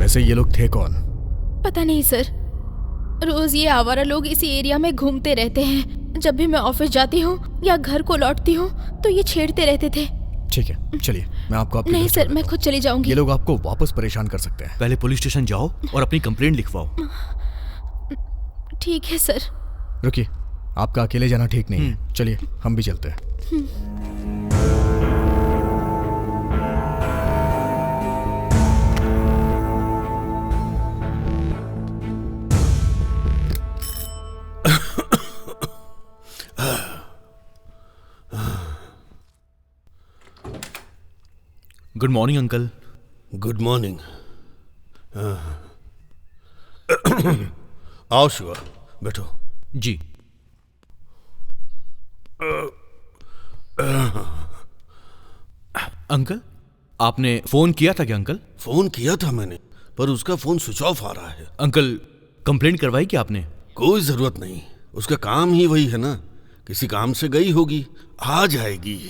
वैसे ये लोग थे कौन? पता नहीं सर, रोज ये आवारा लोग इसी एरिया में घूमते रहते हैं। जब भी मैं ऑफिस जाती हूँ या घर को लौटती हूँ तो ये छेड़ते रहते थे। ठीक है, चलिए मैं आपको आपकी नहीं सर, मैं खुद चली जाऊंगी। ये लोग आपको वापस परेशान कर सकते हैं। पहले पुलिस स्टेशन जाओ और अपनी कंप्लेंट लिखवाओ। ठीक है सर। रुकिए, आपका अकेले जाना ठीक नहीं है, चलिए हम भी चलते हैं। Good morning uncle. Good morning. आओ शिवा, बैठो। जी। अंकल, आपने फोन किया था क्या अंकल? फोन किया था मैंने, पर उसका फोन स्विच ऑफ आ रहा है। अंकल, कंप्लेंट करवाई क्या आपने? कोई जरूरत नहीं, उसका काम ही वही है ना। किसी काम से गई होगी, आ जाएगी।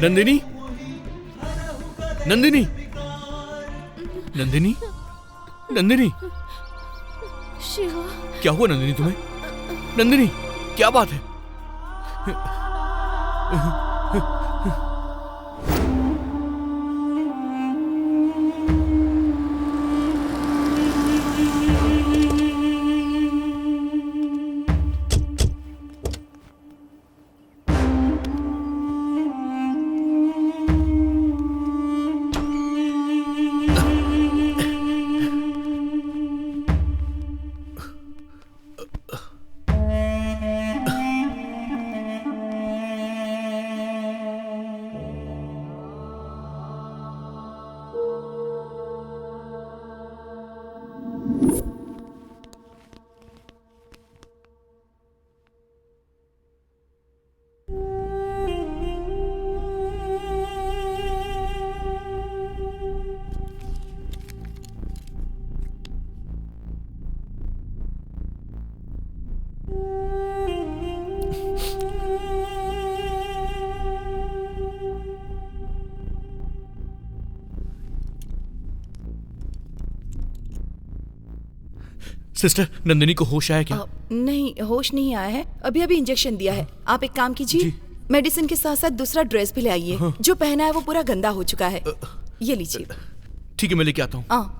नंदिनी, नंदिनी, नंदिनी, नंदिनी, शिवा, क्या हुआ नंदिनी तुम्हें? नंदिनी, क्या बात है? सिस्टर, नंदिनी को होश आया क्या? नहीं, होश नहीं आया है। अभी अभी इंजेक्शन दिया है। आप एक काम कीजिए, मेडिसिन के साथ साथ दूसरा ड्रेस भी ले आइए। जो पहना है वो पूरा गंदा हो चुका है। ये लीजिए। ठीक है, मैं लेके आता हूँ।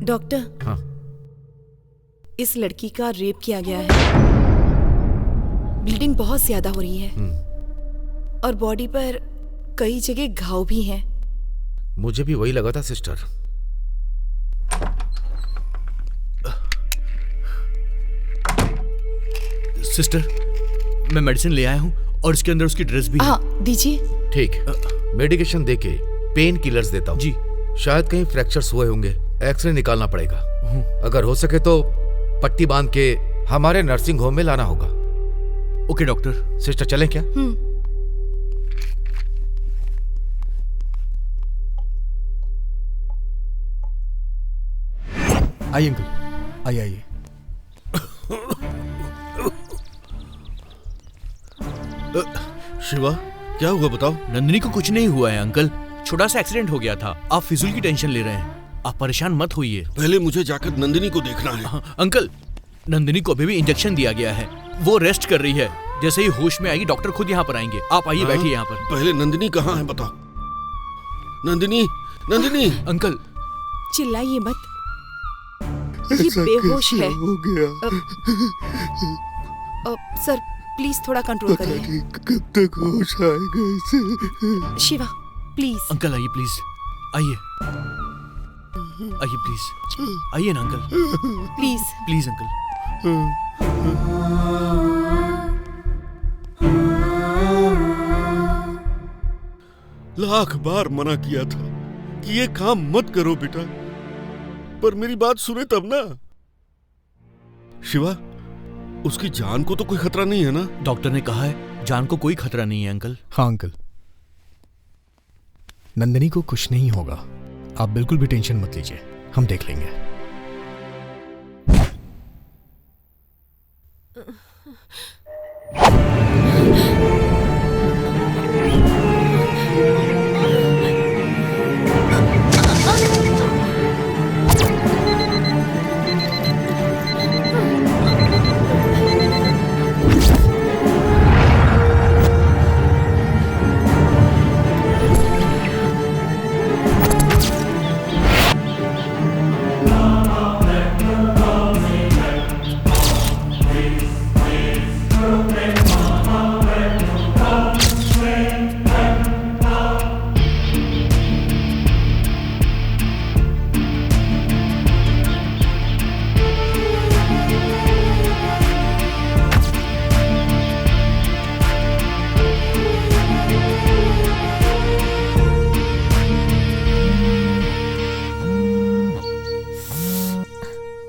डॉक्टर, हाँ। इस लड़की का रेप किया गया है। ब्लीडिंग बहुत ज्यादा हो रही है और बॉडी पर कई जगह घाव भी हैं। मुझे भी वही लगा था सिस्टर। सिस्टर, मैं मेडिसिन ले आया हूँ और इसके अंदर उसकी ड्रेस भी है। हाँ, दीजिए। ठीक, मेडिकेशन देके पेन किलर्स देता हूँ। जी। शायद कहीं फ्रैक्चर्स हुए होंगे, एक्सरे निकालना पड़ेगा। अगर हो सके तो पट्टी बांध के हमारे नर्सिंग होम में लाना होगा। Okay doctor. सिस्टर चलें क्या? आइए अंकल, आइए आइए। शिवा, क्या हुआ बताओ। नंदिनी को कुछ नहीं हुआ है अंकल, छोटा सा एक्सीडेंट हो गया था। आप फिजूल की टेंशन ले रहे हैं, आप परेशान मत होइए। पहले मुझे जाकर नंदिनी को देखना है। हाँ, अंकल, नंदिनी को अभी भी इंजेक्शन दिया गया है, वो रेस्ट कर रही है। जैसे ही होश में आएगी डॉक्टर खुद यहाँ पर आएंगे। आप आइए, बैठिए यहाँ पर। पहले नंदिनी कहाँ है बताओ। नंदिनी, नंदिनी। अंकल चिल्लाइए मत, ये बेहोश है। हो गया। सर प्लीज थोड़ा कंट्रोल करिए। कब तक होश आएगा इसे? शिवा प्लीज। अंकल आइए प्लीज, आइए आइए प्लीज, आइए ना uncle, please. Please uncle. Lakh बार मना किया था कि ये काम मत करो बेटा, पर मेरी बात सुने तब ना। शिवा, उसकी जान को तो कोई खतरा नहीं है ना? डॉक्टर ने कहा है जान को कोई खतरा नहीं है अंकल। हाँ अंकल, नंदिनी को कुछ नहीं होगा, आप बिल्कुल भी टेंशन मत लीजिए, हम देख लेंगे।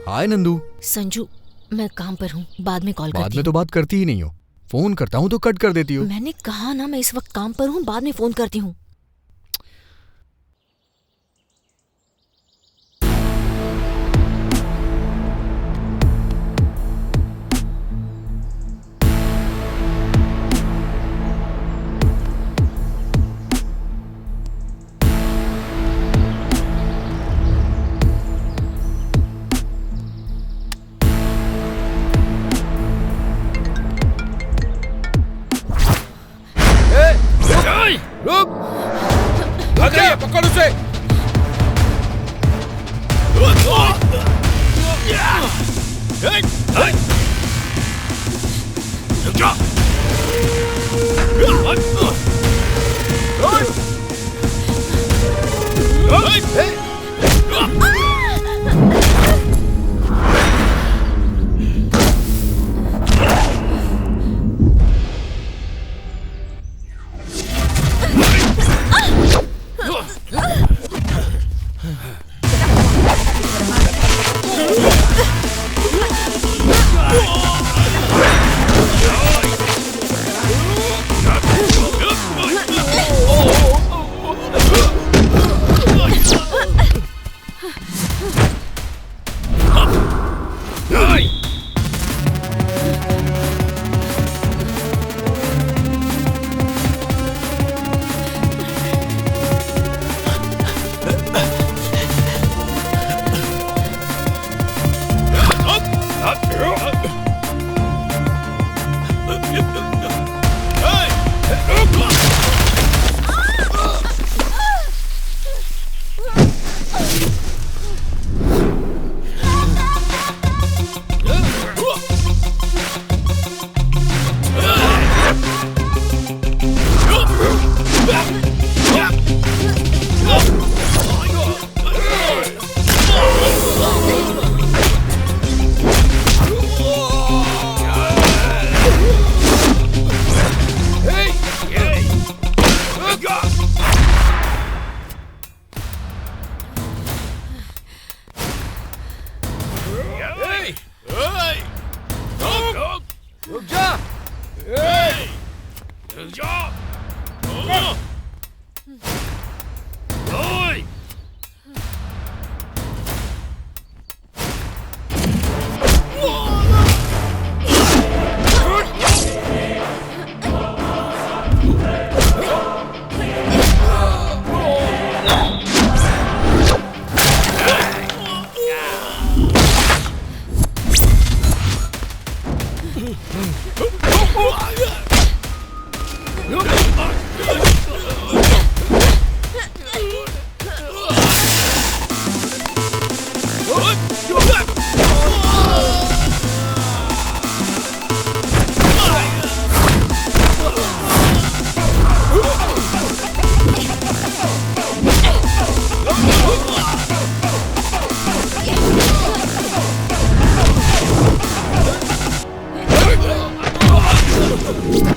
हाय नंदू। संजू, मैं काम पर हूँ, बाद में कॉल करती हूँ। बाद में तो बात करती ही नहीं हो, फोन करता हूँ तो कट कर देती हो। मैंने कहा ना मैं इस वक्त काम पर हूँ, बाद में फोन करती हूँ। रुक!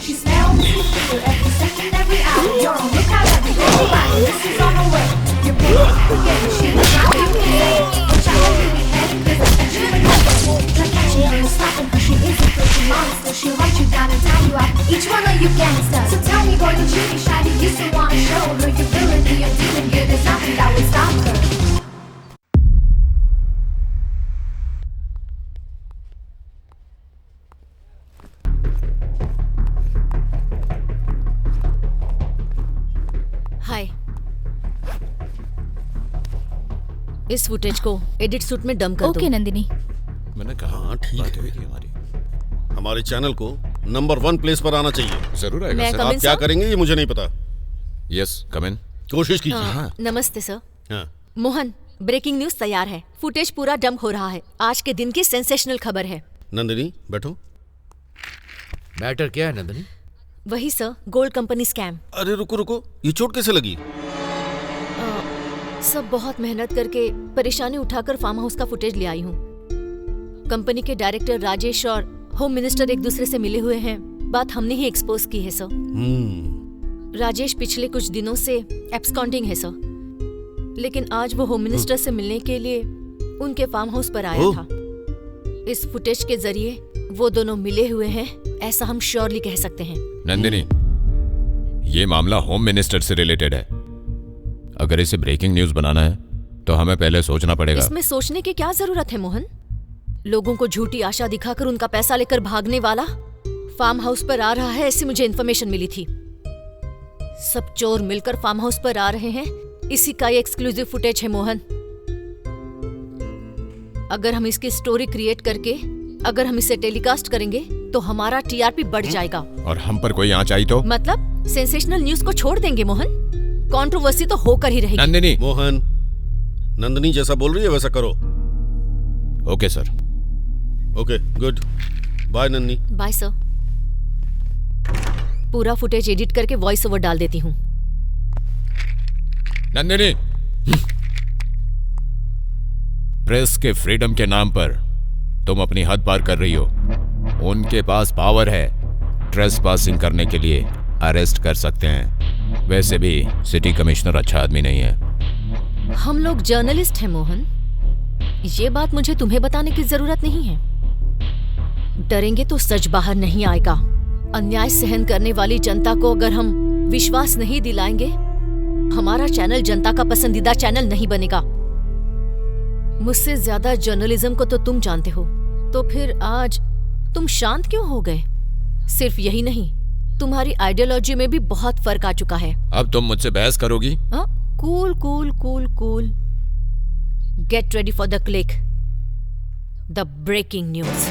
She smells me feel every second, every hour. You're on lookout every day. This is on the way. You're big, yeah, she was not you can. But y'all will be heading this eventually. Like catching her and stopping her. She is a freaking monster. She'll write you down and tie you up. Each one of you gangsters. So tell me, boy, don't you be shy? You still wanna show her your villainy, your demon gear. There's nothing that will stop her. हाय। इस footage को edit suit में dump कर दो। Okay Nandini. मैंने कहा हाँ, ठीक बात है। हुई थी हमारी। हमारे चैनल को नंबर 1 प्लेस पर आना चाहिए। जरूर आएगा मैं सर। come in, आप क्या sir? करेंगे ये मुझे नहीं पता। यस कम इन। कोशिश कीजिए। हाँ, नमस्ते सर। हाँ। मोहन, ब्रेकिंग न्यूज तैयार है। फुटेज पूरा डंप हो रहा है। आज के दिन की सेंसेशनल खबर है। नंदिनी बैठो। मैटर क्या है नंदिनी? वही सर, गोल्ड कंपनी स्कैम। अरे रुको रुको, ये चोट कैसे लगी? सब बहुत मेहनत करके परेशानी उठाकर फार्म हाउस का फुटेज ले आई हूँ। कंपनी के डायरेक्टर राजेश और होम मिनिस्टर एक दूसरे से मिले हुए हैं। बात हमने ही एक्सपोज की है सर। राजेश पिछले कुछ दिनों से एब्सकॉन्डिंग है सर, लेकिन आज वो होम मिनिस्टर से मिलने के लिए उनके फार्म हाउस पर आया था। इस फुटेज के जरिए वो दोनों मिले हुए हैं, ऐसा हम श्योरली कह सकते हैं। नंदिनी, ये मामला होम मिनिस्टर से रिलेटेड है। अगर इसे ब्रेकिंग न्यूज बनाना है तो हमें पहले सोचना पड़ेगा। इसमें सोचने की क्या जरूरत है मोहन? लोगों को झूठी आशा दिखाकर उनका पैसा लेकर भागने वाला फार्म हाउस पर आ रहा है, ऐसी मुझे इन्फॉर्मेशन मिली थी। सब चोर मिलकर फार्म हाउस पर आ रहे हैं, इसी का ये एक्सक्लूसिव फुटेज है मोहन। अगर हम इसकी स्टोरी क्रिएट करके अगर हम इसे टेलीकास्ट करेंगे तो हमारा टीआरपी बढ़ जाएगा। और हम पर कोई आंच आई तो? मतलब सेंसेशनल न्यूज को छोड़ देंगे मोहन? कंट्रोवर्सी तो होकर ही रहेगी। नंदिनी। मोहन, नंदिनी जैसा बोल रही है वैसा करो। Okay sir. Okay good bye Nanni. Bye sir. पूरा फुटेज एडिट करके वॉइस ओवर डाल देती हूँ। नंदिनी, प्रेस के फ्रीडम के नाम पर तुम अपनी हद पार कर रही हो। उनके पास पावर है, ट्रेसपासिंग करने के लिए अरेस्ट कर सकते हैं। वैसे भी सिटी कमिश्नर अच्छा आदमी नहीं है। हम लोग जर्नलिस्ट हैं मोहन, ये बात मुझे तुम्हें बताने की जरूरत नहीं है। डरेंगे तो सच बाहर नहीं आएगा। अन्याय सहन करने वाली जनता को अगर हम विश्वास नहीं दिलाएंगे, हमारा चैनल जनता का पसंदीदा चैनल नहीं बनेगा। मुझसे ज्यादा जर्नलिज्म को तो तुम जानते हो, तो फिर आज तुम शांत क्यों हो गए? सिर्फ यही नहीं, तुम्हारी आइडियोलॉजी में भी बहुत फर्क आ चुका है। अब तुम मुझसे बहस करोगी? Cool cool cool cool. Get ready for the click, the breaking news.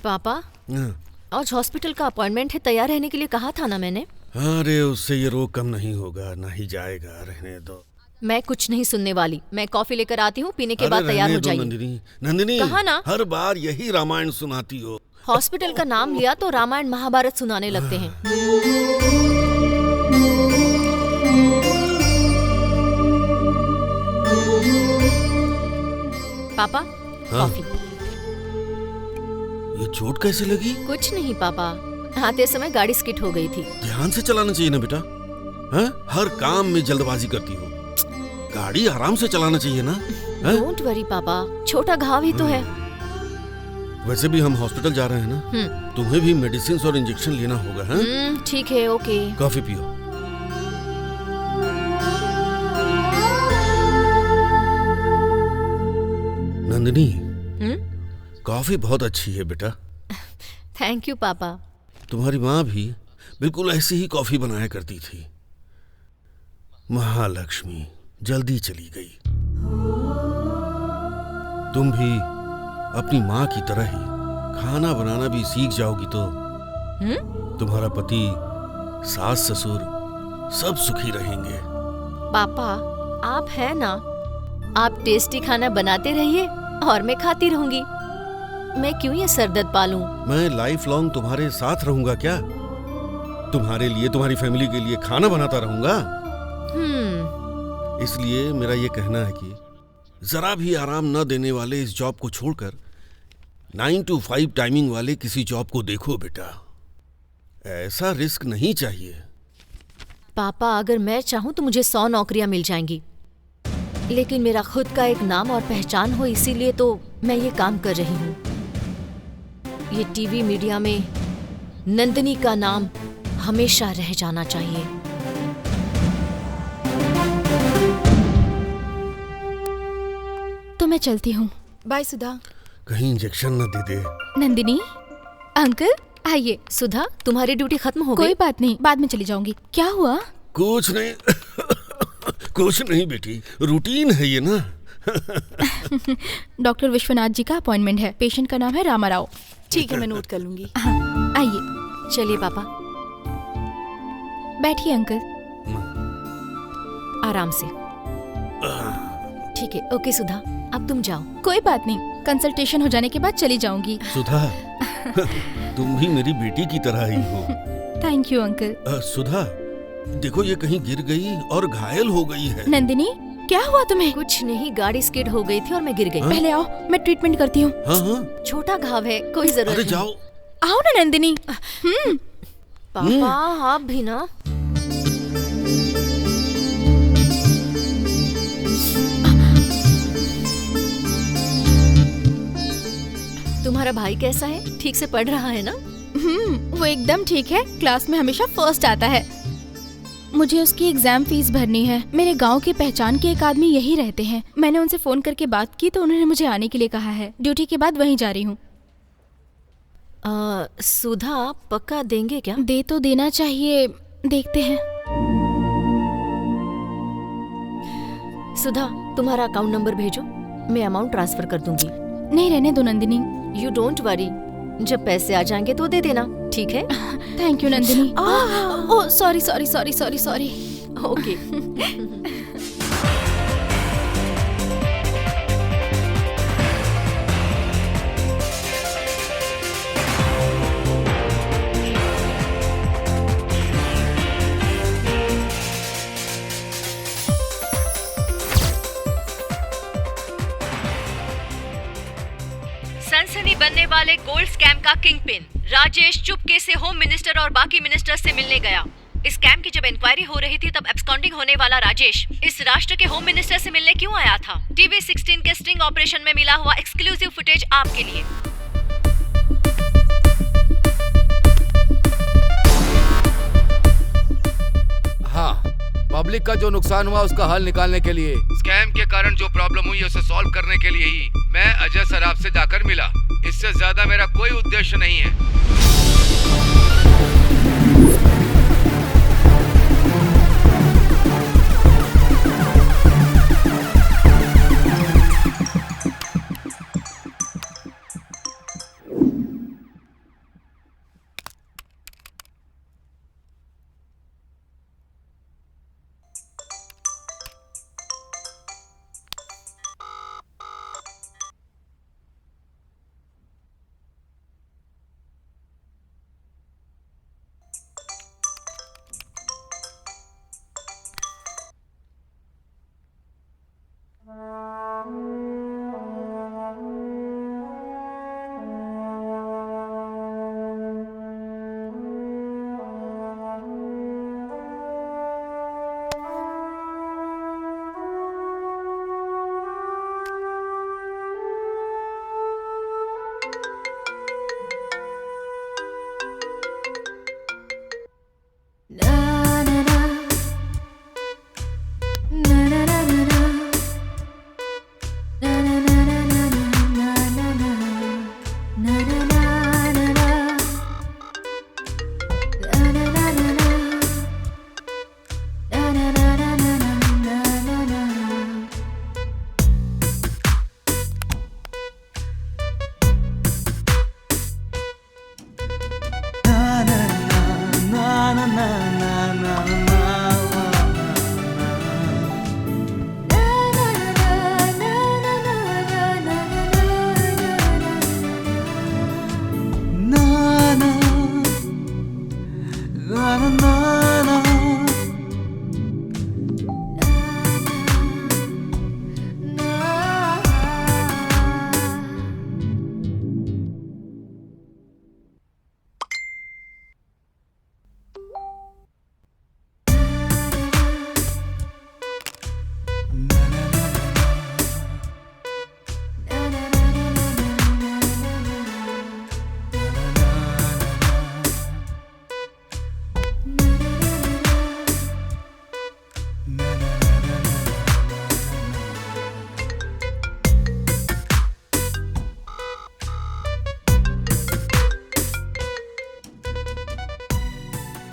पापा, आज हॉस्पिटल का अपॉइंटमेंट है, तैयार रहने के लिए कहा था ना मैंने। अरे उससे ये रोग कम नहीं होगा, ना ही जाएगा। रहने दो। मैं कुछ नहीं सुनने वाली। मैं कॉफी लेकर आती हूँ, पीने के अरे बाद तैयार रहने हो दो जाइए। नंदिनी, नंदिनी कहा ना? हर बार यही रामायण सुनाती हो। हॉस्पिटल का नाम लिया तो रामायण महाभारत सुनाने लगते हैं। पापा, कॉफी। ये चोट कैसे लगी? कुछ नहीं पापा, आते समय गाड़ी स्किट हो गई थी। ध्यान से चलाना चाहिए ना बेटा। हैं? हर काम में जल्दबाजी करती हो। गाड़ी आराम से चलाना चाहिए ना। हैं? डोंट वरी पापा, छोटा घाव ही तो है। वैसे भी हम हॉस्पिटल जा रहे हैं ना, तुम्हें भी मेडिसिन और इंजेक्शन लेना होगा। हैं? ठीक है, ओके। कॉफी पियो। नंदिनी, कॉफी बहुत अच्छी है बेटा। थैंक यू पापा। तुम्हारी माँ भी बिल्कुल ऐसी ही कॉफी बनाया करती थी। महालक्ष्मी जल्दी चली गई। तुम भी अपनी माँ की तरह ही खाना बनाना भी सीख जाओगी तो तुम्हारा पति, सास ससुर सब सुखी रहेंगे। पापा आप है ना, आप टेस्टी खाना बनाते रहिए और मैं खाती रहूंगी। मैं क्यों ये सरदर्द पालूं? मैं लाइफ लॉन्ग तुम्हारे साथ रहूंगा क्या? तुम्हारे लिए, तुम्हारी फैमिली के लिए खाना बनाता रहूंगा। इसलिए मेरा ये कहना है कि जरा भी आराम न देने वाले इस जॉब को छोड़कर 9 to 5 टाइमिंग वाले किसी जॉब को देखो बेटा। ऐसा रिस्क नहीं चाहिए। पापा अगर मैं चाहूँ तो मुझे 100 नौकरियां मिल जाएंगी, लेकिन मेरा खुद का एक नाम और पहचान हो, इसीलिए तो मैं ये काम कर रही हूँ। ये टीवी मीडिया में नंदिनी का नाम हमेशा रह जाना चाहिए। तो मैं चलती हूँ। बाय सुधा। कहीं इंजेक्शन न दे दे। नंदिनी, अंकल आइए। सुधा, तुम्हारी ड्यूटी खत्म हो गई? कोई बात नहीं, बाद में चली जाऊंगी। क्या हुआ? कुछ नहीं कुछ नहीं बेटी, रूटीन है ये ना। डॉक्टर विश्वनाथ जी का अपॉइंटमेंट है। पेशेंट का नाम है रामा राव। ठीक है, मैं नोट कर लूंगी। हाँ, आइए। चलिए पापा, बैठिए अंकल। आराम से। ठीक है, ओके सुधा, अब तुम जाओ। कोई बात नहीं, कंसल्टेशन हो जाने के बाद चली जाऊंगी। सुधा तुम भी मेरी बेटी की तरह ही हो। Thank you uncle. सुधा देखो, ये कहीं गिर गई और घायल हो गई है। नंदिनी, क्या हुआ तुम्हें? कुछ नहीं, गाड़ी स्किड हो गई थी और मैं गिर गई। पहले आओ, मैं ट्रीटमेंट करती हूँ। हाँ। छोटा घाव है, कोई जरूरत अरे नहीं। जाओ। आओ ना नंदिनी। पापा आप भी ना। तुम्हारा भाई कैसा है? ठीक से पढ़ रहा है ना? वो एकदम ठीक है, क्लास में हमेशा फर्स्ट आता है। मुझे उसकी एग्जाम फीस भरनी है। मेरे गांव के पहचान के एक आदमी यही रहते हैं। मैंने उनसे फोन करके बात की तो उन्होंने मुझे आने के लिए कहा है। ड्यूटी के बाद वहीं जा रही हूँ। सुधा पक्का देंगे क्या? दे तो देना चाहिए, देखते हैं। सुधा, तुम्हारा अकाउंट नंबर भेजो, मैं अमाउंट ट्रांसफर कर दूंगी। नहीं, रहने दो नंदिनी। यू डोंट वरी, जब पैसे आ जाएंगे तो दे देना, ठीक है? Thank you Nandini. Oh sorry sorry sorry sorry sorry. Okay. सनसनी बनने वाले गोल्ड स्कैम का किंगपिन राजेश चुपके से होम मिनिस्टर और बाकी मिनिस्टर से मिलने गया। इस स्कैम की जब इंक्वायरी हो रही थी तब एब्सकॉन्डिंग होने वाला राजेश इस राष्ट्र के होम मिनिस्टर से मिलने क्यों आया था? टीवी 16 के स्टिंग ऑपरेशन में मिला हुआ एक्सक्लूसिव फुटेज आपके लिए। हाँ, पब्लिक का जो नुकसान हुआ उसका हल निकालने के लिए, स्कैम के कारण जो प्रॉब्लम हुई उसे सॉल्व करने के लिए ही मैं अजय सराफ से जाकर मिला। इससे ज्यादा मेरा कोई उद्देश्य नहीं है।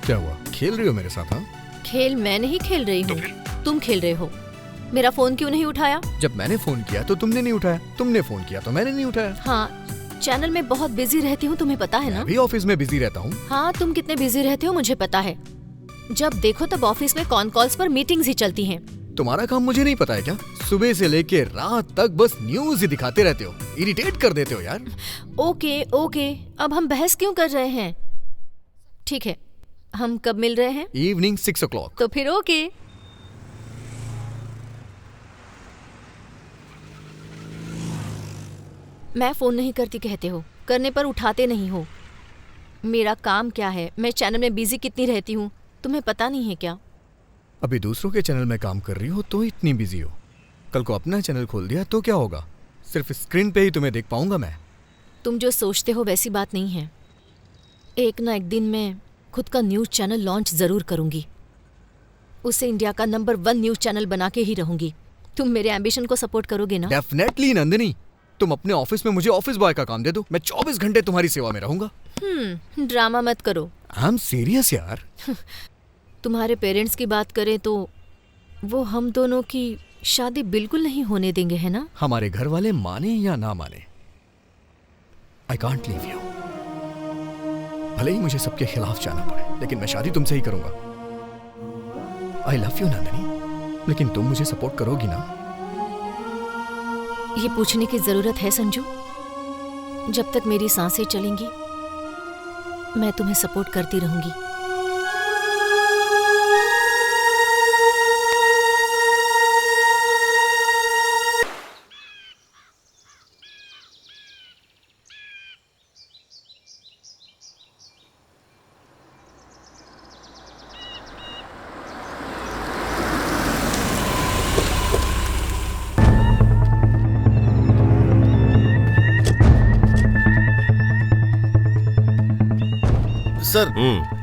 क्या हुआ, खेल रही हो मेरे साथ? हाँ, खेल मैं नहीं खेल रही हूँ, तुम खेल रहे हो। मेरा फोन क्यों नहीं उठाया? जब मैंने फोन किया तो तुमने नहीं उठाया, तुमने फोन किया तो मैंने नहीं उठाया। हाँ, चैनल में बहुत बिजी रहती हूँ, तुम्हें पता है ना? मैं भी ऑफिस में बिजी रहता हूँ। हाँ, तुम कितने बिजी रहते हो मुझे पता है। जब देखो तब ऑफिस में कॉन कॉल्स पर मीटिंग्स ही चलती हैं। तुम्हारा काम मुझे नहीं पता है क्या? सुबह से लेके रात तक बस न्यूज ही दिखाते रहते हो, इरिटेट कर देते हो यार। ओके ओके, अब हम बहस क्यों कर रहे हैं? ठीक है, हम कब मिल रहे हैं? Evening 6 o'clock। तो फिर ओके। मैं फोन नहीं करती कहते हो, करने पर उठाते नहीं हो। मेरा काम क्या है, मैं चैनल में बिजी कितनी रहती हूँ, तुम्हें पता नहीं है क्या? अभी दूसरों के चैनल में काम कर रही हो तो इतनी बिजी हो, कल को अपना चैनल खोल दिया तो क्या होगा? सिर्फ स्क्रीन पे ही तुम्हें देख पाऊंगा मैं। तुम जो सोचते हो वैसी बात नहीं है। एक ना एक दिन मैं खुद का न्यूज़ चैनल लॉन्च जरूर करूंगी। उसे इंडिया का नंबर 1 न्यूज़ चैनल बना के ही रहूंगी। तुम मेरे एम्बिशन को सपोर्ट करोगे ना? डेफिनेटली नंदिनी, तुम अपने ऑफिस में मुझे ऑफिस बॉय का काम दे दो, मैं 24 घंटे तुम्हारी सेवा में रहूंगा। ड्रामा मत करो। आई एम सीरियस यार। तुम्हारे पेरेंट्स की बात करें तो वो हम दोनों की शादी बिल्कुल नहीं होने देंगे, है ना? हमारे घर वाले माने या ना माने, आई कांट लीव यू। भले ही मुझे सबके खिलाफ जाना पड़े, लेकिन मैं शादी तुमसे ही करूंगा। आई लव यू नंदिनी, लेकिन तुम मुझे सपोर्ट करोगी ना? ये पूछने की जरूरत है संजू? जब तक मेरी सांसें चलेंगी मैं तुम्हें सपोर्ट करती रहूंगी। सर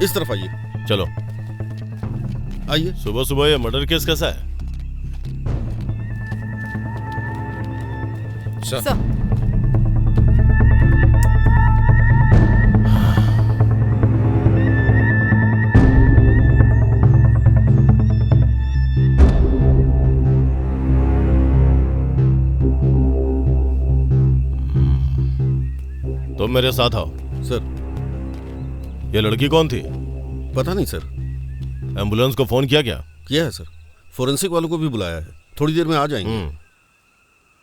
इस तरफ आइए। चलो। आइए। सुबह सुबह ये मर्डर केस कैसा है? सर तुम मेरे साथ आओ। सर ये लड़की कौन थी? पता नहीं सर। एम्बुलेंस को फोन किया क्या? किया है सर, फोरेंसिक वालों को भी बुलाया है, थोड़ी देर में आ जाएंगे।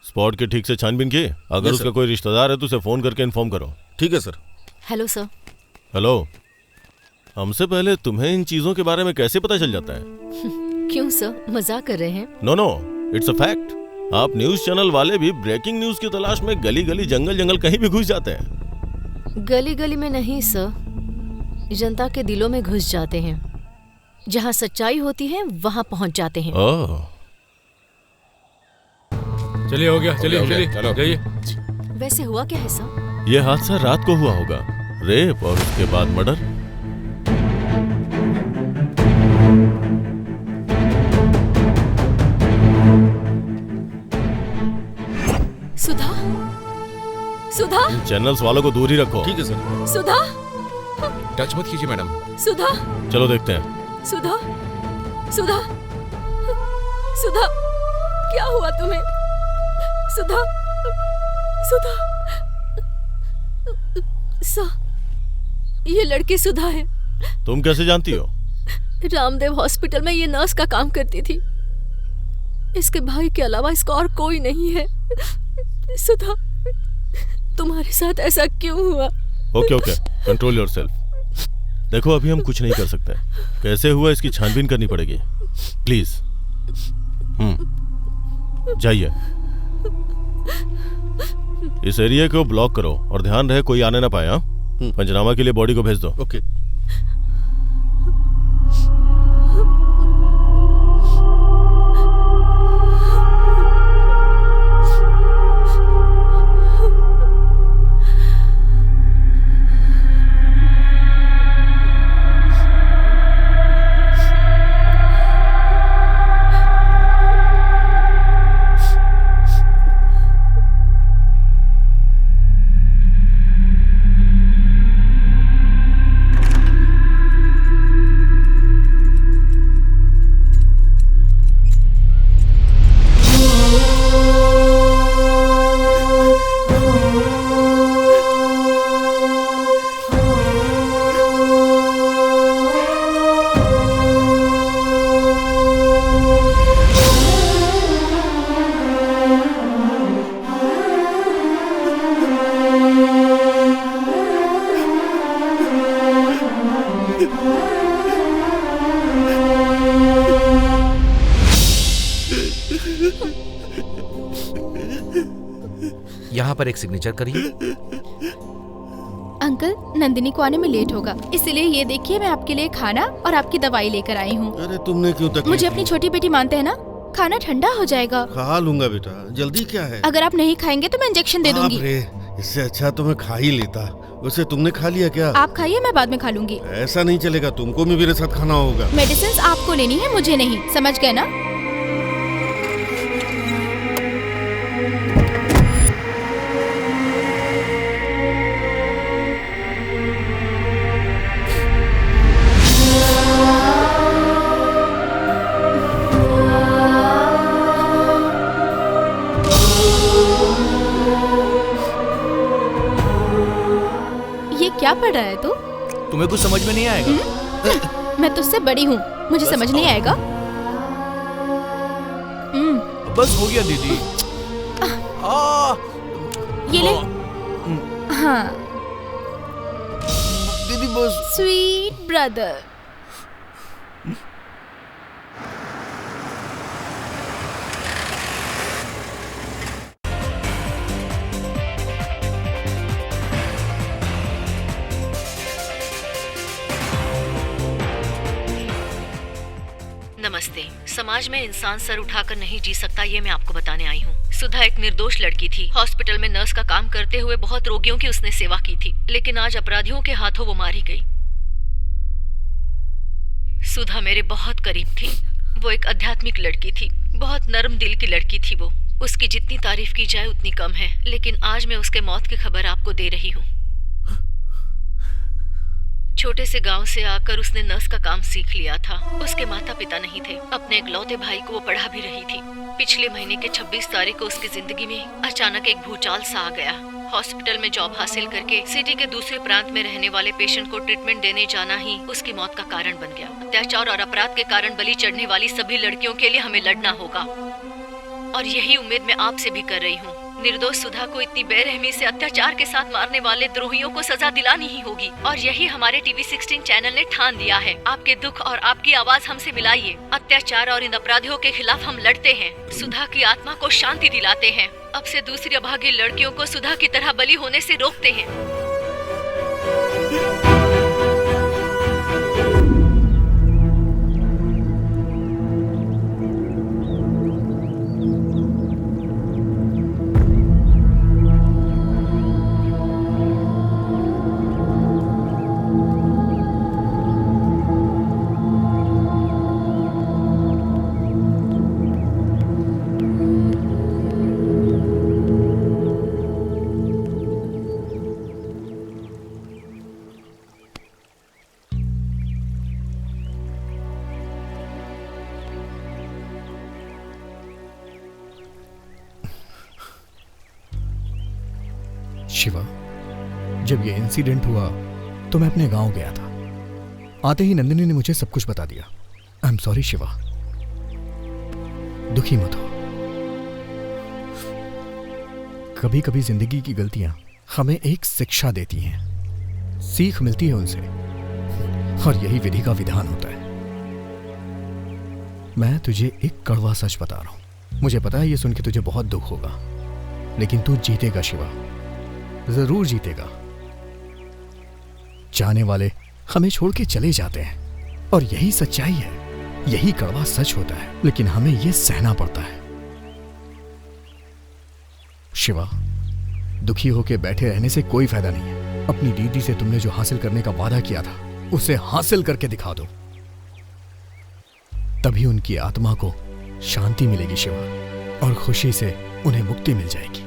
स्पॉट की ठीक से छानबीन की? अगर उसका कोई रिश्तेदार है तो उसे फोन करके इन्फॉर्म करो। ठीक है सर। Hello sir. हेलो, हमसे पहले तुम्हें इन चीजों के बारे में कैसे पता चल जाता है? क्यों सर, मजाक कर रहे हैं? No no, it's a fact. आप न्यूज चैनल वाले भी ब्रेकिंग न्यूज की तलाश में गली गली जंगल जंगल कहीं भी घुस जाते हैं। गली गली में नहीं सर, जनता के दिलों में घुस जाते हैं। जहाँ सच्चाई होती है वहाँ पहुँच जाते हैं। चलिए हो गया, चलिए चलिए चलो जाइए। वैसे हुआ क्या है सर? यह हादसा रात को हुआ होगा, रेप और उसके बाद मर्डर। सुधा, सुधा, इन चैनल्स वालों को दूर ही रखो। ठीक है सर। सुधा, टच मत कीजिए मैडम। सुधा, चलो देखते हैं। सुधा, सुधा, सुधा, क्या हुआ तुम्हें? सुधा, सुधा, ये लड़की सुधा है। तुम कैसे जानती हो? रामदेव हॉस्पिटल में ये नर्स का काम करती थी। इसके भाई के अलावा इसका और कोई नहीं है। सुधा, तुम्हारे साथ ऐसा क्यों हुआ? Okay okay, control yourself. देखो अभी हम कुछ नहीं कर सकते, कैसे हुआ इसकी छानबीन करनी पड़ेगी। प्लीज जाइए। इस एरिया को ब्लॉक करो और ध्यान रहे कोई आने ना पाए। हाँ, पंचनामा के लिए बॉडी को भेज दो। ओके। यहाँ पर एक सिग्नेचर करिए। अंकल, नंदिनी को आने में लेट होगा, इसलिए ये देखिए मैं आपके लिए खाना और आपकी दवाई लेकर आई हूँ। अरे तुमने क्यों तकलीफ मुझे अपनी छोटी बेटी मानते हैं ना? खाना ठंडा हो जाएगा। खा लूंगा बेटा, जल्दी क्या है। अगर आप नहीं खाएंगे तो मैं इंजेक्शन दे दूंगी। रे, इससे अच्छा तो मैं खा ही लेता। वैसे तुमने खा लिया क्या? आप खाइए, मैं बाद में खा लूंगी। ऐसा नहीं चलेगा, तुमको भी मेरे साथ खाना होगा। मेडिसिन आपको लेनी है, मुझे नहीं, समझ गए ना? क्या पढ़ रहा है तू? तुम्हें कुछ समझ में नहीं आएगा। मैं तुझसे बड़ी हूँ, मुझे समझ नहीं आएगा। बस हो गया दीदी। ये ले। हाँ दीदी बस। Sweet brother. नमस्ते। समाज में इंसान सर उठाकर नहीं जी सकता, ये मैं आपको बताने आई हूँ। सुधा एक निर्दोष लड़की थी। हॉस्पिटल में नर्स का काम करते हुए बहुत रोगियों की उसने सेवा की थी, लेकिन आज अपराधियों के हाथों वो मारी गई। सुधा मेरे बहुत करीब थी। वो एक आध्यात्मिक लड़की थी, बहुत नर्म दिल की लड़की थी वो। उसकी जितनी तारीफ की जाए उतनी कम है, लेकिन आज मैं उसके मौत की खबर आपको दे रही हूँ। छोटे से गांव से आकर उसने नर्स का काम सीख लिया था। उसके माता पिता नहीं थे। अपने इकलौते भाई को वो पढ़ा भी रही थी। पिछले महीने के 26 तारीख को उसकी जिंदगी में अचानक एक भूचाल सा आ गया। हॉस्पिटल में जॉब हासिल करके सिटी के दूसरे प्रांत में रहने वाले पेशेंट को ट्रीटमेंट देने जाना ही उसकी मौत का कारण बन गया। अत्याचार और अपराध के कारण बलि चढ़ने वाली सभी लड़कियों के लिए हमें लड़ना होगा, और यही उम्मीद मैं आपसे भी कर रही हूँ। निर्दोष सुधा को इतनी बेरहमी से अत्याचार के साथ मारने वाले द्रोहियों को सजा दिलानी ही होगी, और यही हमारे टीवी 16 चैनल ने ठान दिया है। आपके दुख और आपकी आवाज हमसे मिलाइए। अत्याचार और इन अपराधियों के खिलाफ हम लड़ते हैं, सुधा की आत्मा को शांति दिलाते हैं। अब से दूसरी अभागी लड़कियों को सुधा की तरह बलि होने से रोकते हैं। शिवा, जब ये इंसिडेंट हुआ तो मैं अपने गांव गया था। आते ही नंदिनी ने मुझे सब कुछ बता दिया। आई एम सॉरी शिवा, दुखी मत हो। कभी कभी जिंदगी की गलतियां हमें एक शिक्षा देती हैं, सीख मिलती है उनसे, और यही विधि का विधान होता है। मैं तुझे एक कड़वा सच बता रहा हूं। मुझे पता है ये सुन के तुझे बहुत दुख होगा, लेकिन तू जीतेगा शिवा, जरूर जीतेगा। जाने वाले हमें छोड़ के चले जाते हैं, और यही सच्चाई है, यही कड़वा सच होता है, लेकिन हमें यह सहना पड़ता है। शिवा, दुखी होके बैठे रहने से कोई फायदा नहीं है। अपनी दीदी से तुमने जो हासिल करने का वादा किया था उसे हासिल करके दिखा दो, तभी उनकी आत्मा को शांति मिलेगी शिवा, और खुशी से उन्हें मुक्ति मिल जाएगी।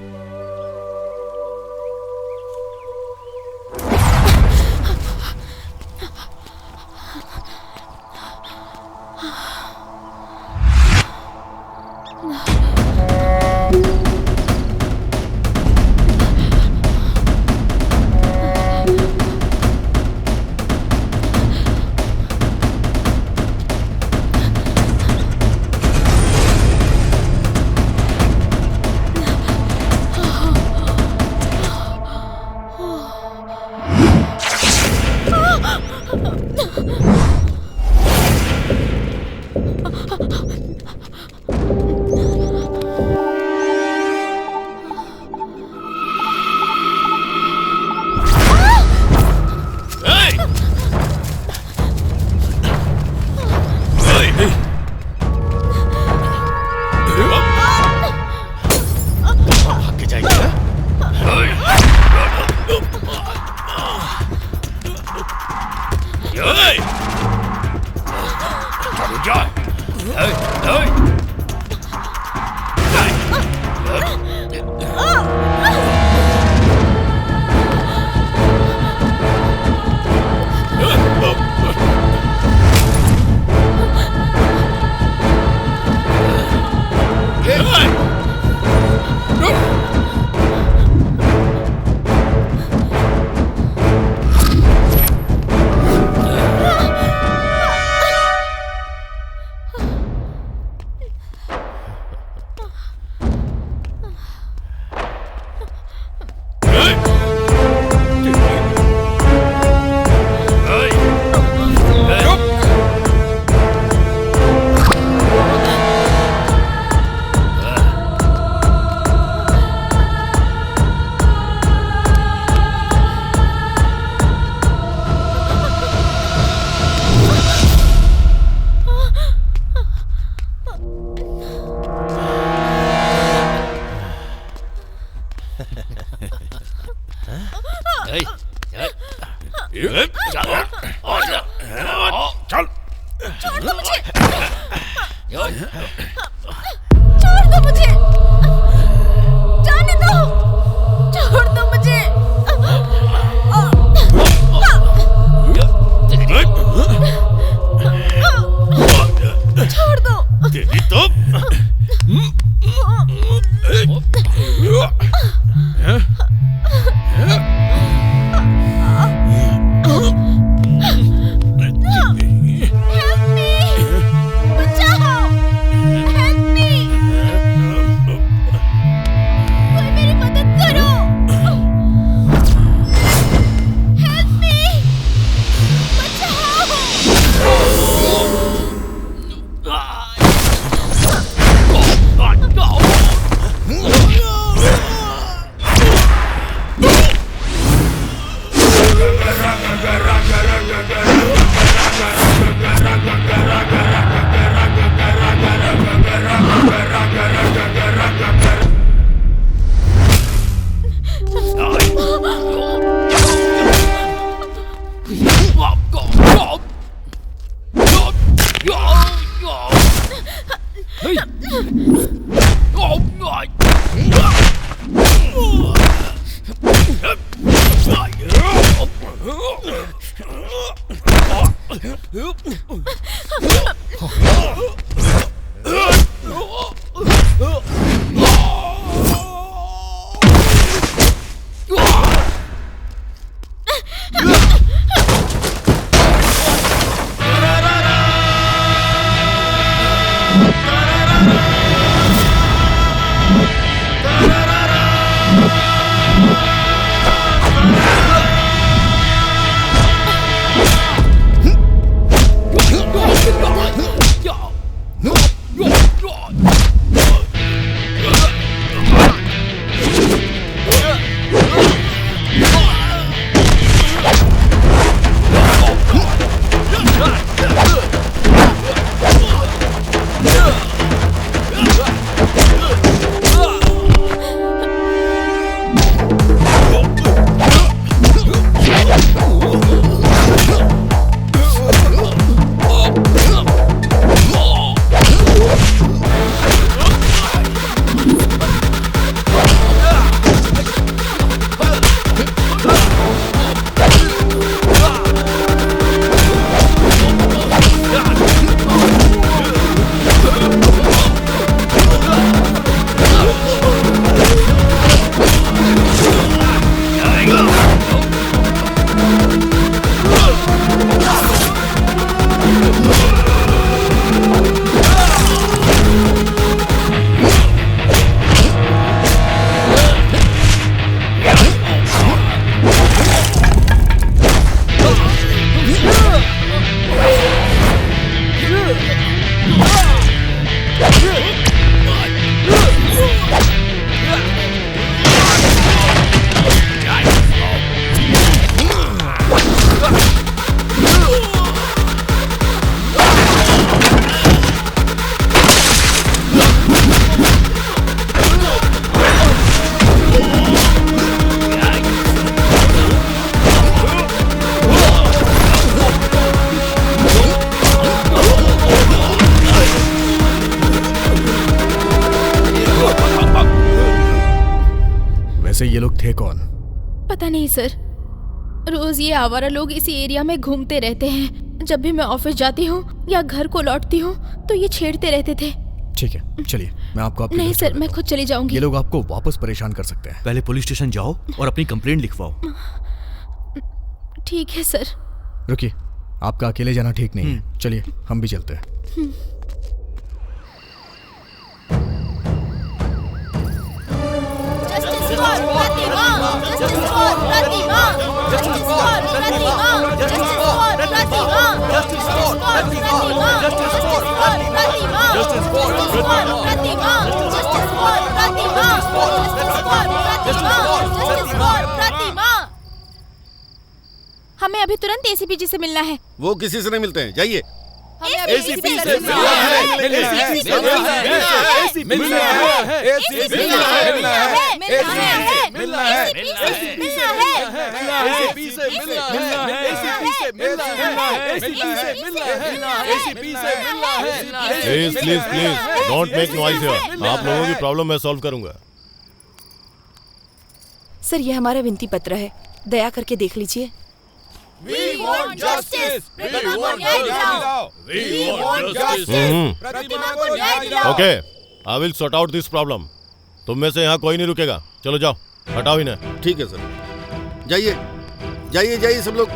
वैसे ये लोग थे कौन? पता नहीं सर, रोज ये आवारा लोग इसी एरिया में घूमते रहते हैं। जब भी मैं ऑफिस जाती हूँ या घर को लौटती हूँ तो ये छेड़ते रहते थे। ठीक है, चलिए मैं आपको आपकी नहीं लिस्ट सर, बता मैं देता खुद हूँ। चली जाऊंगी। ये लोग आपको वापस परेशान कर सकते हैं। पहले पुलिस स्टेशन जाओ और अपनी कंप्लेंट लिखवाओ। ठीक है सर। रुकिए, आपका अकेले जाना ठीक नहीं है। चलिए हम भी चलते हैं। हमें अभी तुरंत एसीपी जी से मिलना है। वो किसी से नहीं मिलते हैं, जाइए। एसीपी से मिलना please don't make noise here. आप लोगों की प्रॉब्लम मैं सॉल्व करूंगा। सर, ये हमारा विनती पत्र है, दया करके देख लीजिए। We want justice. प्रतिमा को न्याय दिलाओ। We want justice. प्रतिमा को न्याय दिलाओ। Okay, I will sort out this problem. तुम में से यहाँ कोई नहीं रुकेगा। चलो जाओ, हटाओ इन्हें। ठीक है सर, जाइए जाइए जाइए सब लोग।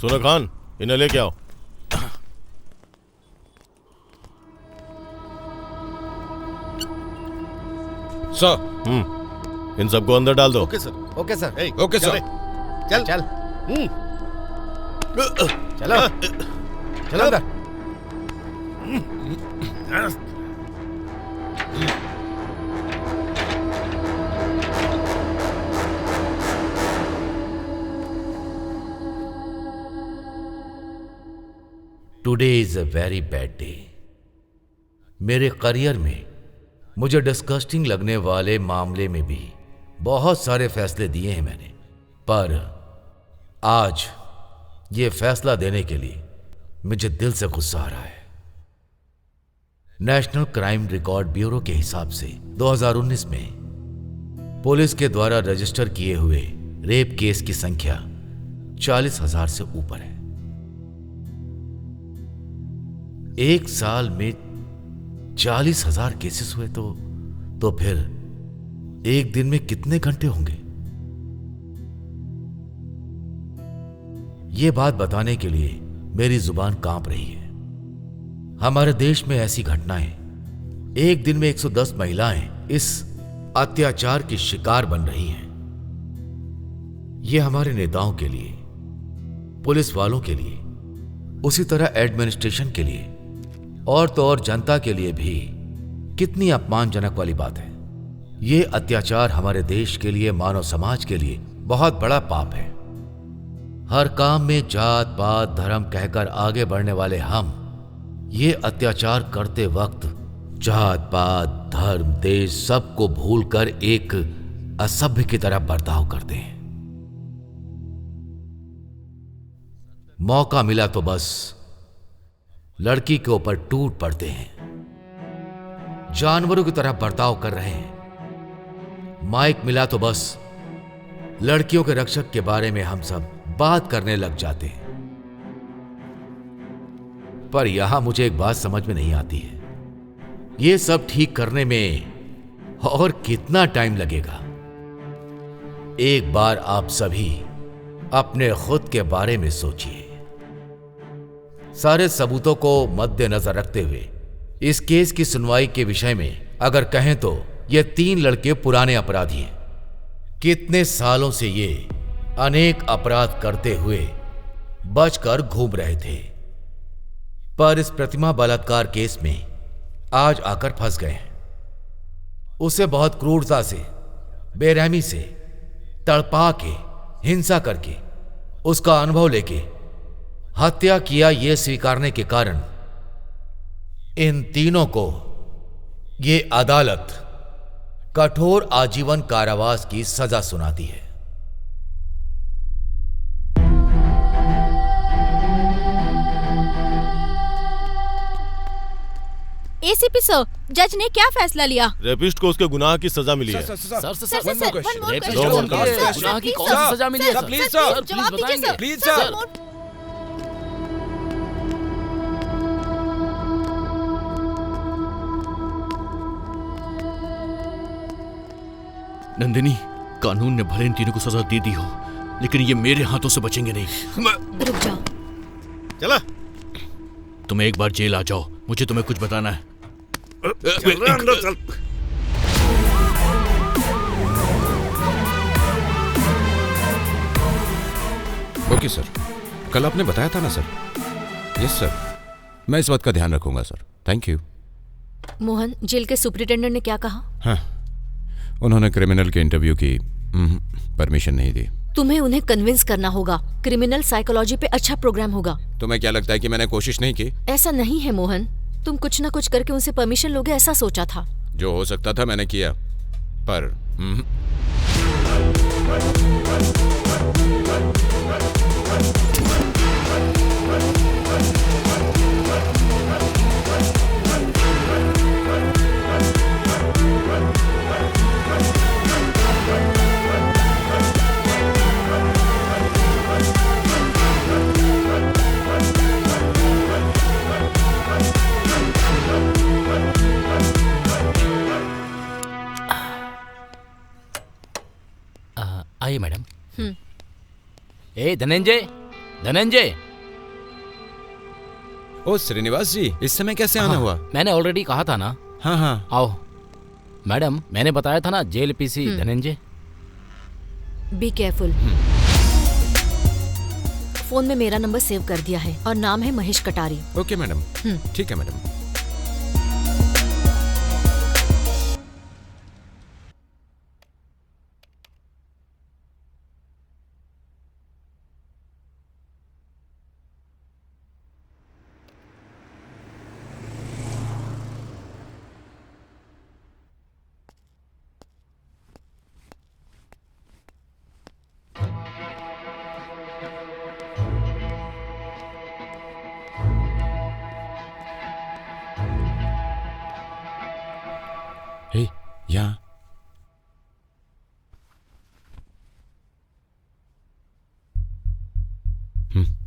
सुनो खान, इन्हें लेके आओ। सर। इन सबको अंदर डाल दो। Okay sir. Okay sir. ए, ओके सर। चल चल चलो चलो अंदर। Today is a very bad day. मेरे करियर में मुझे डिस्गस्टिंग लगने वाले मामले में भी बहुत सारे फैसले दिए हैं मैंने, पर आज ये फैसला देने के लिए मुझे दिल से गुस्सा आ रहा है। नेशनल क्राइम रिकॉर्ड ब्यूरो के हिसाब से 2019 में पुलिस के द्वारा रजिस्टर किए हुए रेप केस की संख्या 40,000 से ऊपर है। एक साल में 40,000 केसेस हुए तो फिर एक दिन में कितने घंटे होंगे? यह बात बताने के लिए मेरी जुबान कांप रही है। हमारे देश में ऐसी घटनाएं, एक दिन में 110 महिलाएं इस अत्याचार की शिकार बन रही हैं। यह हमारे नेताओं के लिए, पुलिस वालों के लिए, उसी तरह एडमिनिस्ट्रेशन के लिए और तो और जनता के लिए भी कितनी अपमानजनक वाली बात है। ये अत्याचार हमारे देश के लिए, मानव समाज के लिए बहुत बड़ा पाप है। हर काम में जात पात धर्म कहकर आगे बढ़ने वाले हम ये अत्याचार करते वक्त जात पात धर्म देश सबको भूलकर एक असभ्य की तरह बर्ताव करते हैं। मौका मिला तो बस लड़की के ऊपर टूट पड़ते हैं, जानवरों की तरह बर्ताव कर रहे हैं। माइक मिला तो बस लड़कियों के रक्षक के बारे में हम सब बात करने लग जाते हैं। पर यहां मुझे एक बात समझ में नहीं आती है, यह सब ठीक करने में और कितना टाइम लगेगा? एक बार आप सभी अपने खुद के बारे में सोचिए। सारे सबूतों को मद्देनजर रखते हुए इस केस की सुनवाई के विषय में अगर कहें तो ये 3 लड़के पुराने अपराधी हैं। कितने सालों से ये अनेक अपराध करते हुए बचकर घूम रहे थे, पर इस प्रतिमा बलात्कार केस में आज आकर फंस गए हैं। उसे बहुत क्रूरता से, बेरहमी से तड़पा के, हिंसा करके, उसका अनुभव लेके हत्या किया, ये स्वीकारने के कारण इन तीनों को ये अदालत कठोर आजीवन कारावास की सजा सुनाती है। एसीपी सर, जज ने क्या फैसला लिया? रेपिस्ट को उसके गुनाह की सजा मिली है। गुनाह की कौन सी सजा मिली है? प्लीज सर, प्लीज बताएंगे। Please sir. नंदिनी, कानून ने भले इन तीनों को सजा दे दी हो, लेकिन ये मेरे हाथों से बचेंगे नहीं। रुक जाओ। चला, तुम एक बार जेल आ जाओ, मुझे तुम्हें कुछ बताना है। चल अंदर चल। ओके सर, कल आपने बताया था ना सर? यस सर, मैं इस बात का ध्यान रखूंगा sir. Thank you. Mohan, jail के सुपरिटेंडेंट ने क्या कहा? हाँ, उन्होंने क्रिमिनल के इंटरव्यू की परमिशन नहीं दी। तुम्हें उन्हें कन्विंस करना होगा। क्रिमिनल साइकोलॉजी पे अच्छा प्रोग्राम होगा। तुम्हें क्या लगता है कि मैंने कोशिश नहीं की? ऐसा नहीं है मोहन, तुम कुछ ना कुछ करके उनसे परमिशन लोगे, ऐसा सोचा था। जो हो सकता था मैंने किया, पर आइए मैडम। ए धनंजय, धनंजय। ओ श्रीनिवास जी, इस समय कैसे आना हुआ? मैंने ऑलरेडी कहा था ना। हाँ हाँ, आओ। मैडम, मैंने बताया था ना, jail PC Dhananjay. Be careful. Phone में मेरा नंबर सेव कर दिया है और नाम है महेश कटारी। ओके मैडम, ठीक है मैडम। यहाँ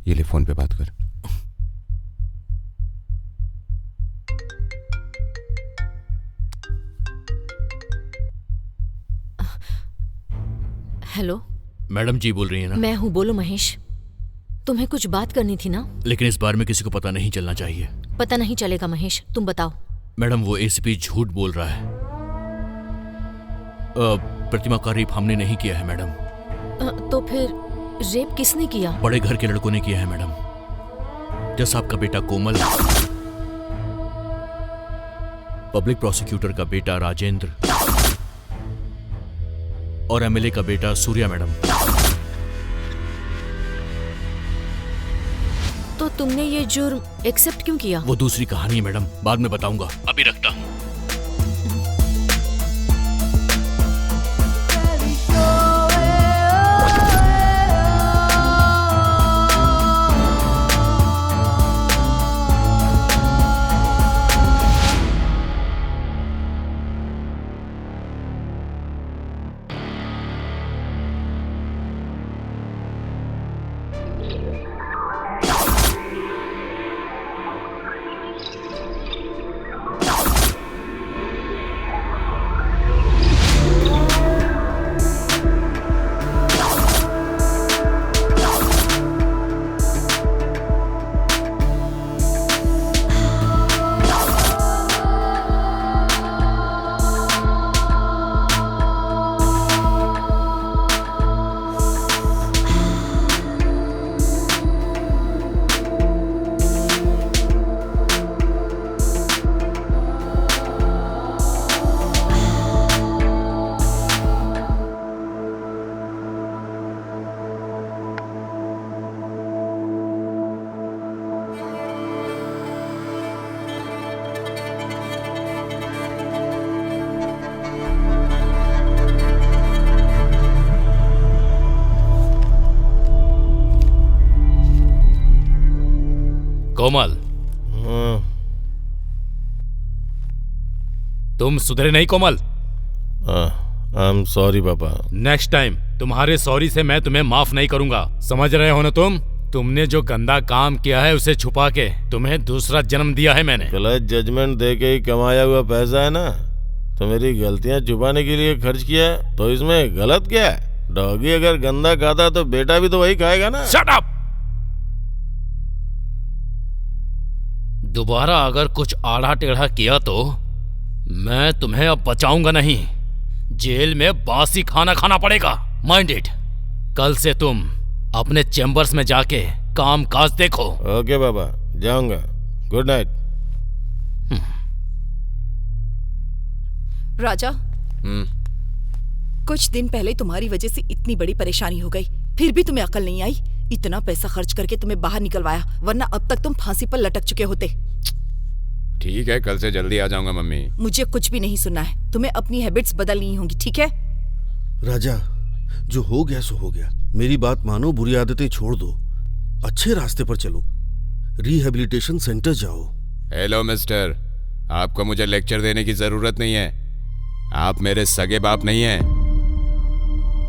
ये ले, फोन पे बात कर। हेलो मैडम जी बोल रही है ना? मैं हूँ, बोलो महेश। तुम्हें कुछ बात करनी थी ना? लेकिन इस बार में किसी को पता नहीं चलना चाहिए। पता नहीं चलेगा महेश, तुम बताओ। मैडम, वो एसीपी झूठ बोल रहा है। प्रतिमा का रेप हमने नहीं किया है मैडम। तो फिर रेप किसने किया? बड़े घर के लड़कों ने किया है मैडम। जैसा आपका बेटा कोमल, पब्लिक प्रोसिक्यूटर का बेटा राजेंद्र और एमएलए का बेटा सूर्या मैडम। तो तुमने ये जुर्म एक्सेप्ट क्यों किया? वो दूसरी कहानी है मैडम, बाद में बताऊंगा, अभी रखता हूं। कोमल, तुम सुधरे नहीं कोमल। आई एम सॉरी पापा। नेक्स्ट टाइम तुम्हारे सॉरी से मैं तुम्हें माफ नहीं करूंगा, समझ रहे हो ना तुम? तुमने जो गंदा काम किया है उसे छुपा के तुम्हें दूसरा जन्म दिया है मैंने। गलत जजमेंट दे के ही कमाया हुआ पैसा है ना, तो मेरी गलतियां छुपाने के लिए खर्च किया है, तो इसमें गलत क्या है? डॉगी अगर गंदा खाता तो बेटा भी तो वही खाएगा ना। Shut up! दोबारा अगर कुछ आड़ा टेढ़ा किया तो मैं तुम्हें अब बचाऊंगा नहीं, जेल में बासी खाना खाना पड़ेगा। Mind it. कल से तुम अपने चैम्बर्स में जाके काम काज देखो। ओके बाबा, जाऊंगा। Good night. राजा, कुछ दिन पहले तुम्हारी वजह से इतनी बड़ी परेशानी हो गई, फिर भी तुम्हें अकल नहीं आई। इतना पैसा खर्च करके तुम्हें बाहर निकलवाया, वरना अब तक तुम फांसी पर लटक चुके होते। ठीक है, कल से जल्दी आ जाऊंगा मम्मी। मुझे कुछ भी नहीं सुनना है, तुम्हें अपनी हैबिट्स बदलनी होंगी, ठीक है? राजा, जो हो गया सो हो गया। मेरी बात मानो, बुरी आदतें छोड़ दो, अच्छे रास्ते पर चलो, रिहेबिलिटेशन सेंटर जाओ। हेलो मिस्टर, आपको मुझे लेक्चर देने की जरूरत नहीं है। आप मेरे सगे बाप नहीं हैं।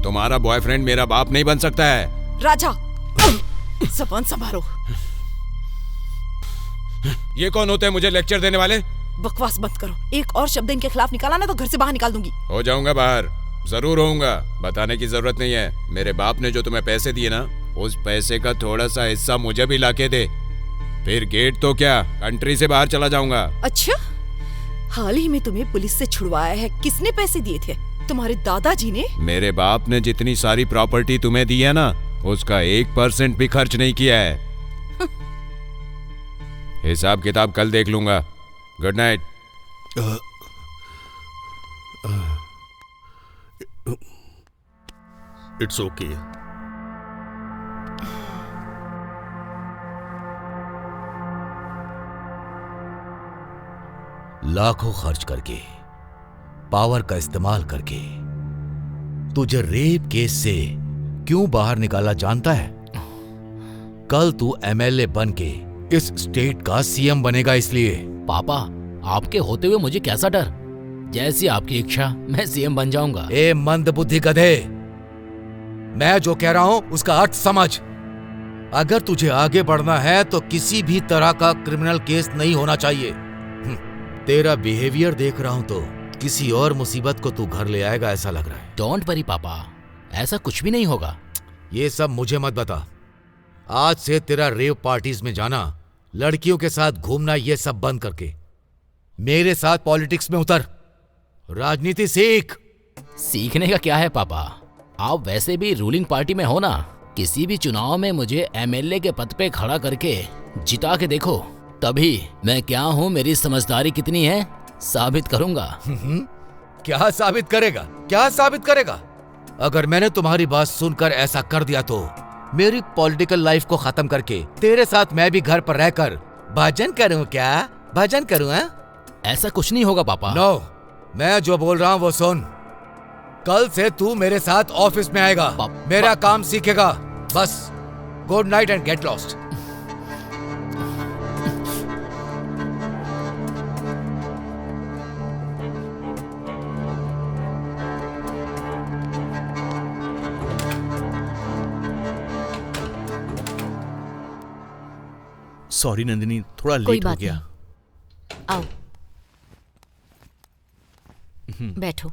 तुम्हारा बॉयफ्रेंड मेरा बाप नहीं बन सकता है। राजा, ज़बान संभालो। ये कौन होते हैं मुझे लेक्चर देने वाले? बकवास बंद करो। एक और शब्द इनके खिलाफ निकाला ना तो घर से बाहर निकाल दूंगी। हो जाऊंगा बाहर, जरूर होऊंगा। बताने की जरूरत नहीं है। मेरे बाप ने जो तुम्हें पैसे दिए ना, उस पैसे का थोड़ा सा हिस्सा मुझे भी लाके दे, फिर गेट तो क्या, कंट्री से बाहर चला जाऊंगा। अच्छा, हाल ही में तुम्हें पुलिस से छुड़वाया है, किसने पैसे दिए थे? तुम्हारे दादाजी ने? मेरे बाप ने जितनी सारी प्रॉपर्टी तुम्हें दी है ना, उसका 1% भी खर्च नहीं किया है। हिसाब किताब कल देख लूंगा। Good night. It's okay. लाखों खर्च करके, पावर का इस्तेमाल करके तुझे रेप केस से क्यों बाहर निकाला जानता है? कल तू एमएलए बन के इस स्टेट का सीएम बनेगा, इसलिए। पापा, आपके होते हुए मुझे कैसा डर? जैसी आपकी इच्छा, मैं सीएम बन जाऊंगा। ए मंदबुद्धि गधे, मैं जो कह रहा हूं उसका अर्थ समझ। अगर तुझे आगे बढ़ना है तो किसी भी तरह का क्रिमिनल केस नहीं होना चाहिए। तेरा बिहेवियर देख रहा हूं तो किसी और मुसीबत को तू घर ले आएगा ऐसा लग रहा है। डोंट वरी पापा, ऐसा कुछ भी नहीं होगा। ये सब मुझे मत बता। आज से तेरा रेव पार्टीज में जाना, लड़कियों के साथ घूमना, ये सब बंद करके मेरे साथ पॉलिटिक्स में उतर, राजनीति सीख। सीखने का क्या है पापा, आप वैसे भी रूलिंग पार्टी में हो ना। किसी भी चुनाव में मुझे एमएलए के पद पे खड़ा करके जिता के देखो, तभी मैं क्या हूँ, मेरी समझदारी कितनी है, साबित करूंगा। क्या साबित करेगा? क्या साबित करेगा? अगर मैंने तुम्हारी बात सुनकर ऐसा कर दिया तो मेरी पॉलिटिकल लाइफ को खत्म करके तेरे साथ मैं भी घर पर रहकर भजन करूं। क्या भजन करूं? ऐसा कुछ नहीं होगा पापा। नो, मैं जो बोल रहा हूं वो सुन। कल से तू मेरे साथ ऑफिस में आएगा, मेरा काम सीखेगा। बस good night and get lost. Sorry Nandini, थोड़ा कोई लेट हो बात गया। नहीं। आओ, बैठो।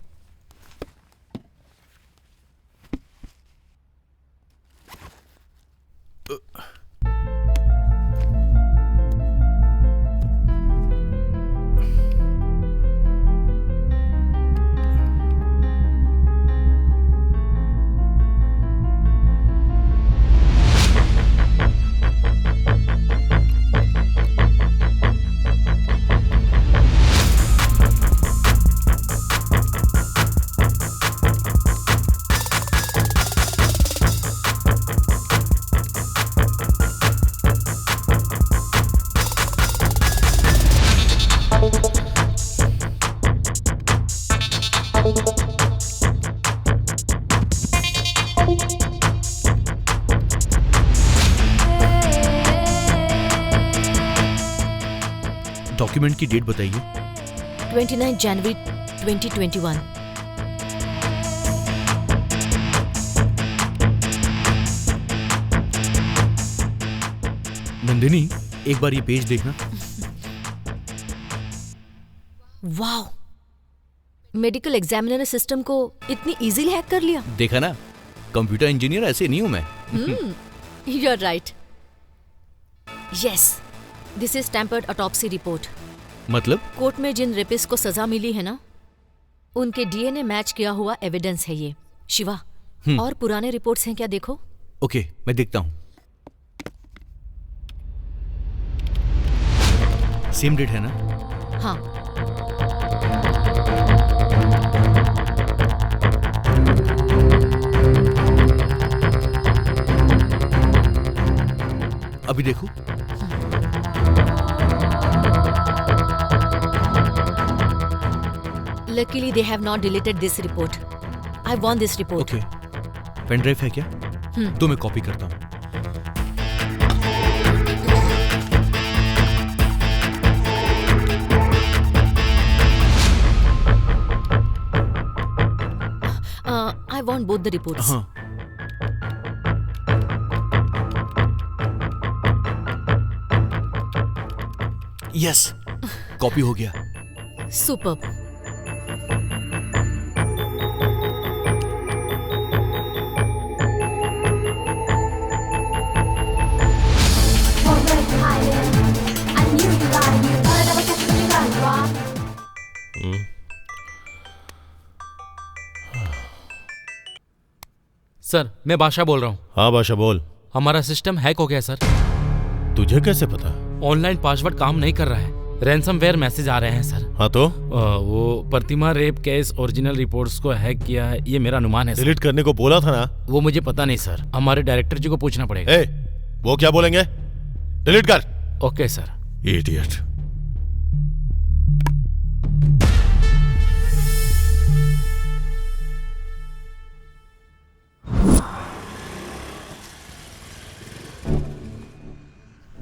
डॉक्यूमेंट की डेट बताइए। 29 जनवरी 2021। नंदिनी, एक बार ये पेज देखना। वाओ, मेडिकल एग्जामिनर सिस्टम को इतनी इजीली हैक कर लिया। देखा ना, कंप्यूटर इंजीनियर ऐसे नहीं हूं मैं। You are right. Yes, this is tampered autopsy report. मतलब? कोर्ट में जिन रेपिस्ट को सजा मिली है ना, उनके डीएनए मैच किया हुआ एविडेंस है ये। शिवा, और पुराने रिपोर्ट्स हैं क्या, देखो। ओके, मैं देखता हूं। सेम डेट है ना? हाँ। अभी देखो। Luckily they have not deleted this report. I want this report. Okay, pen drive है क्या? तो मैं कॉपी करता हूँ। I want both the reports. हाँ। यस, कॉपी हो गया। Superb. Already hiding. I knew you lied. You thought I was catching you right, Rob. Sir, मैं बादशाह बोल रहा हूँ। हाँ बादशाह बोल। हमारा सिस्टम हैक हो गया सर। तुझे कैसे पता? ऑनलाइन पासवर्ड काम नहीं कर रहा है। रैंसमवेयर मैसेज आ रहे हैं सर। हाँ तो? वो प्रतिमा रेप केस ओरिजिनल रिपोर्ट्स को हैक किया है, ये मेरा अनुमान है सर। डिलीट करने को बोला था ना? वो मुझे पता नहीं सर, हमारे डायरेक्टर जी को पूछना पड़ेगा। वो क्या बोलेंगे? डिलीट कर। Okay sir. Idiot.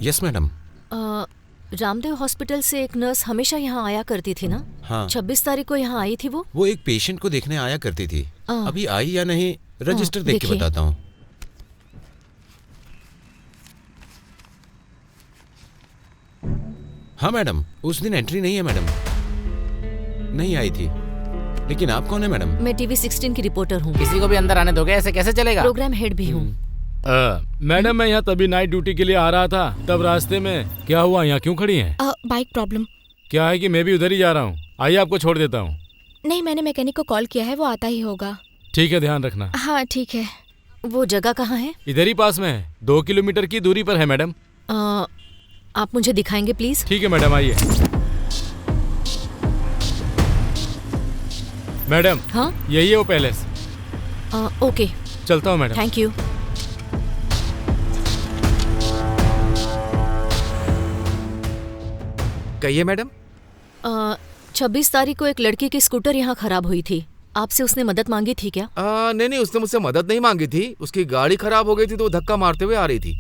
Yes madam. Ramdev hospital से एक नर्स हमेशा यहाँ आया करती थी ना? हाँ। 26 तारीख को यहाँ आई थी वो एक पेशेंट को देखने आया करती थी। अभी आई या नहीं, रजिस्टर देख के बताता हूँ। हाँ मैडम, उस दिन एंट्री नहीं है मैडम, नहीं आई थी। लेकिन आप कौन है मैडम? मैं टीवी 16 की रिपोर्टर हूँ। किसी को भी अंदर आने दोगे? ऐसे कैसे चलेगा? प्रोग्राम हेड भी हूँ। मैडम, मैं यहाँ तभी नाइट ड्यूटी के लिए आ रहा था, तब रास्ते में क्या हुआ? यहाँ क्यों खड़ी हैं? Bike problem. क्या है कि मैं भी उधर ही जा रहा हूँ। आइए, आपको छोड़ देता हूँ। नहीं, मैंने मैकेनिक को कॉल किया है, वो आता ही होगा। ठीक है, ध्यान रखना। हाँ ठीक है। वो जगह कहाँ है? इधर ही पास में है, 2 किलोमीटर की दूरी पर है मैडम। आप मुझे दिखाएंगे प्लीज? ठीक है मैडम, आइए। मैडम, हाँ, यही है वो पैलेस। ओके, चलता हूँ मैडम। Thank you. कहिए मैडम। 26 तारीख को एक लड़की की स्कूटर यहाँ खराब हुई थी, आपसे उसने मदद मांगी थी क्या? नहीं, उसने मुझसे मदद नहीं मांगी थी। उसकी गाड़ी खराब हो गई थी तो वो धक्का मारते हुए आ रही थी।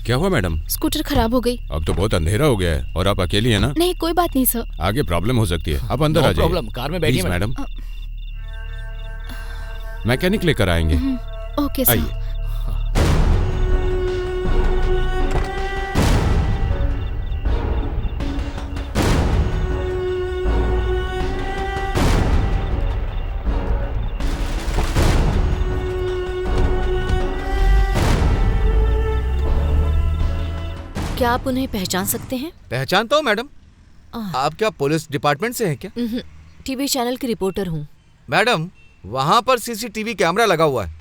क्या हुआ मैडम? स्कूटर खराब हो गई। अब तो बहुत अंधेरा हो गया है और आप अकेली है ना? नहीं, कोई बात नहीं सर। आगे प्रॉब्लम हो सकती है, आप अंदर आ जाइए। प्रॉब्लम, कार में बैठिए मैडम। मैकेनिक लेकर आएंगे। Okay sir. आइए। क्या आप उन्हें पहचान सकते हैं? पहचानता हूँ मैडम। आप क्या पुलिस डिपार्टमेंट से हैं क्या? टीवी चैनल की रिपोर्टर हूँ। मैडम, वहाँ पर सीसीटीवी कैमरा लगा हुआ है।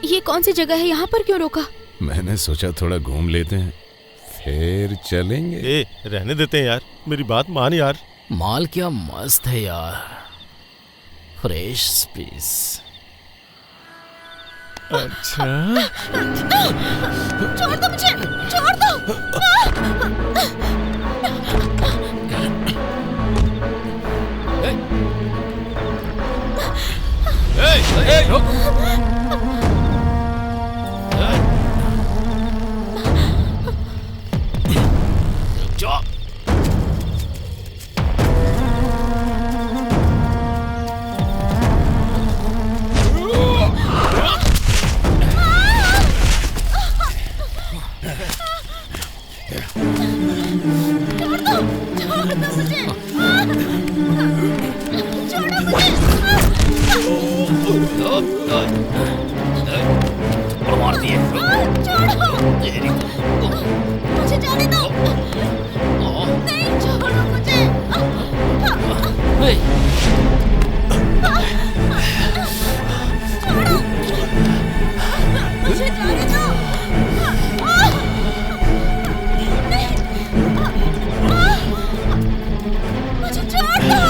ये कौन सी जगह है? यहाँ पर क्यों रोका? मैंने सोचा थोड़ा घूम लेते हैं, फिर चलेंगे। ए, रहने देते हैं यार, मेरी बात मान यार। माल क्या मस्त है यार, फ्रेश पीस। अच्छा, छोड़ दो मुझे, छोड़ दो। मुझे जाने दो। नहीं, छोड़ो मुझे। मुझे जाने दो। मुझे छोड़ दो।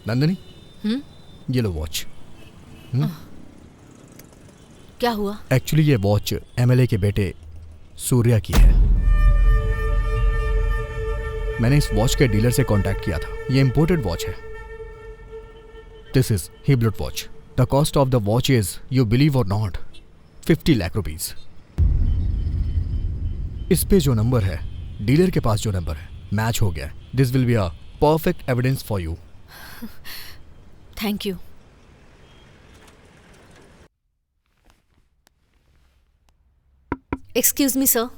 नंदिनी, ये लो वॉच। क्या हुआ? एक्चुअली ये वॉच एमएलए के बेटे सूर्या की है। मैंने इस वॉच के डीलर से कांटेक्ट किया था। ये इंपोर्टेड वॉच है। This is Hublot watch. The cost of the watch is, you believe or not, 50 lakh rupees. इस पे जो नंबर है, डीलर के पास जो नंबर है, मैच हो गया। This will be a perfect evidence for you. Thank you. Excuse me sir.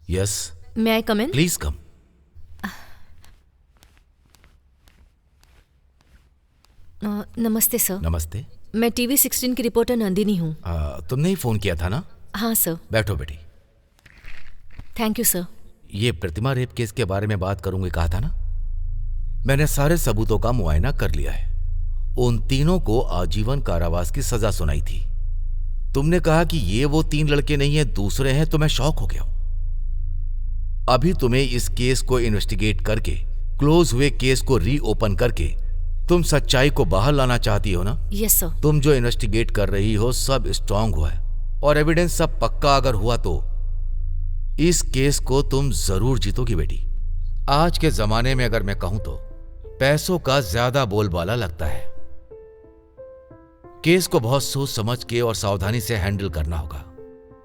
Yes, may I come in? Please come. नमस्ते सर। नमस्ते। मैं टीवी 16 की रिपोर्टर नंदिनी हूँ। तुमने ही फोन किया था ना? हाँ सर। बैठो बेटी। Thank you sir. ये प्रतिमा रेप केस के बारे में बात करूंगी कहा था ना? मैंने सारे सबूतों का मुआयना कर लिया है। उन तीनों को आजीवन कारावास की सजा सुनाई थी। तुमने कहा कि ये वो 3 लड़के नहीं है, दूसरे हैं, तो मैं शॉक हो गया हूं। अभी तुम्हें इस केस को इन्वेस्टिगेट करके, क्लोज हुए केस को रीओपन करके तुम सच्चाई को बाहर लाना चाहती हो ना? Yes sir. तुम जो इन्वेस्टिगेट कर रही हो सब स्ट्रांग हुआ है और एविडेंस सब पक्का अगर हुआ तो इस केस को तुम जरूर जीतोगी बेटी। आज के जमाने में अगर मैं कहूं तो पैसों का ज्यादा बोलबाला लगता है। केस को बहुत सोच समझ के और सावधानी से हैंडल करना होगा।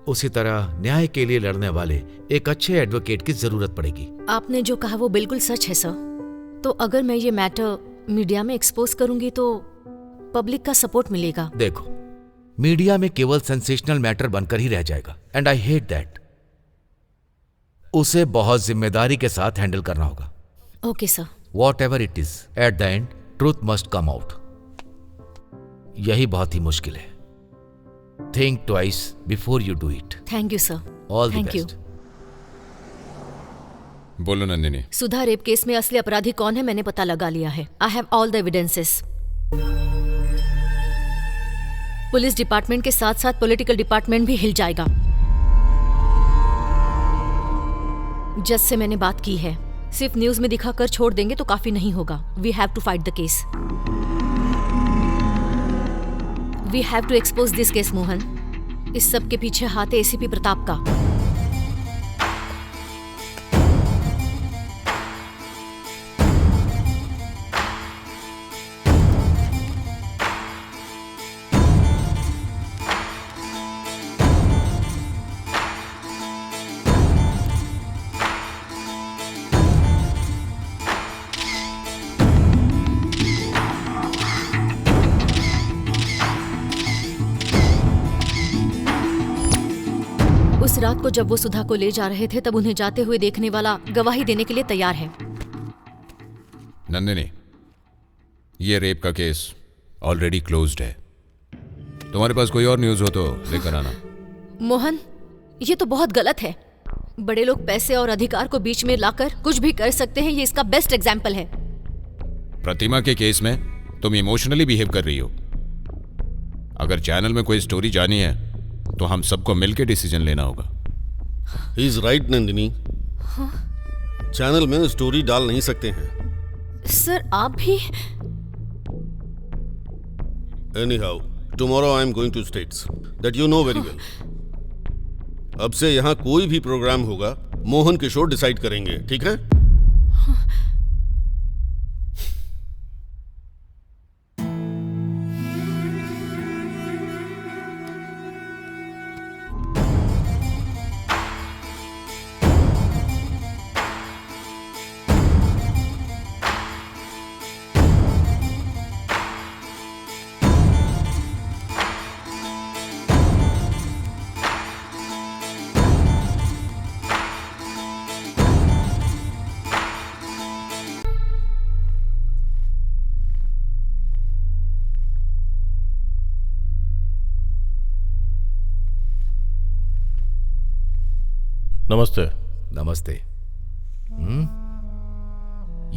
उसी तरह न्याय के लिए लड़ने वाले एक अच्छे एडवोकेट की जरूरत पड़ेगी। आपने जो कहा वो बिल्कुल सच है सर। तो अगर मैं ये मैटर मीडिया में एक्सपोज करूंगी तो पब्लिक का सपोर्ट मिलेगा? देखो, मीडिया में केवल सेंसेशनल मैटर बनकर ही रह जाएगा एंड आई हेट दैट। उसे बहुत जिम्मेदारी के साथ हैंडल करना होगा। Okay sir. What ever it is, at the end truth must come out. यही बहुत ही मुश्किल है। Think twice before you do it. Thank you sir. All the thank you. Best. बोलो नंदिनी। सुधा रेप केस में असली अपराधी कौन है मैंने पता लगा लिया है। I have all the evidences. Police department के साथ साथ पॉलिटिकल डिपार्टमेंट भी हिल जाएगा। जज से मैंने बात की है। सिर्फ न्यूज में दिखाकर छोड़ देंगे तो काफी नहीं होगा। We have to fight the case. We have to expose this case Mohan. इस सब के पीछे हाथ है एसीपी प्रताप का। उस रात को जब वो सुधा को ले जा रहे थे तब उन्हें जाते हुए देखने वाला गवाही देने के लिए तैयार है। नंदिनी, ये रेप का केस ऑलरेडी क्लोज्ड है। तुम्हारे पास कोई और न्यूज़ हो तो लेकर आना। मोहन, ये तो बहुत गलत है। बड़े लोग पैसे और अधिकार को बीच में लाकर कुछ भी कर सकते हैं। ये इसका बेस्ट एग्जाम्पल है। प्रतिमा के केस में तुम इमोशनली बिहेव कर रही हो। अगर चैनल में कोई स्टोरी जानी है तो हम सबको मिलकर डिसीजन लेना होगा। He is right Nandini. Channel में स्टोरी डाल नहीं सकते हैं। सर आप भी? Anyhow, tomorrow I am going to States that you know very well. अब से यहाँ कोई भी प्रोग्राम होगा मोहन किशोर डिसाइड करेंगे, ठीक है? नमस्ते। नमस्ते।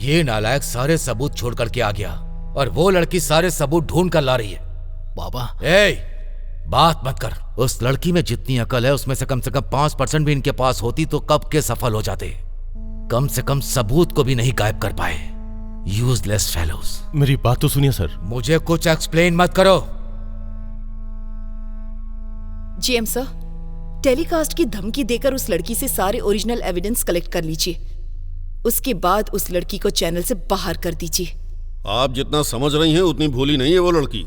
ये नालायक सारे सबूत छोड़ करके आ गया और वो लड़की सारे सबूत ढूंढ कर ला रही है। बाबा, बात मत कर। उस लड़की में जितनी अकल है उसमें से कम 5% भी इनके पास होती तो कब के सफल हो जाते। कम से कम सबूत को भी नहीं गायब कर पाए। Useless fellows. मेरी बात तो सुनिए सर। मुझे कुछ एक्सप्लेन मत करो। जीएम सर, टेलीकास्ट की धमकी देकर उस लड़की से सारे ओरिजिनल एविडेंस कलेक्ट कर लीजिए। उसके बाद उस लड़की को चैनल से बाहर कर दीजिए। आप जितना समझ रही हैं उतनी भोली नहीं है वो लड़की।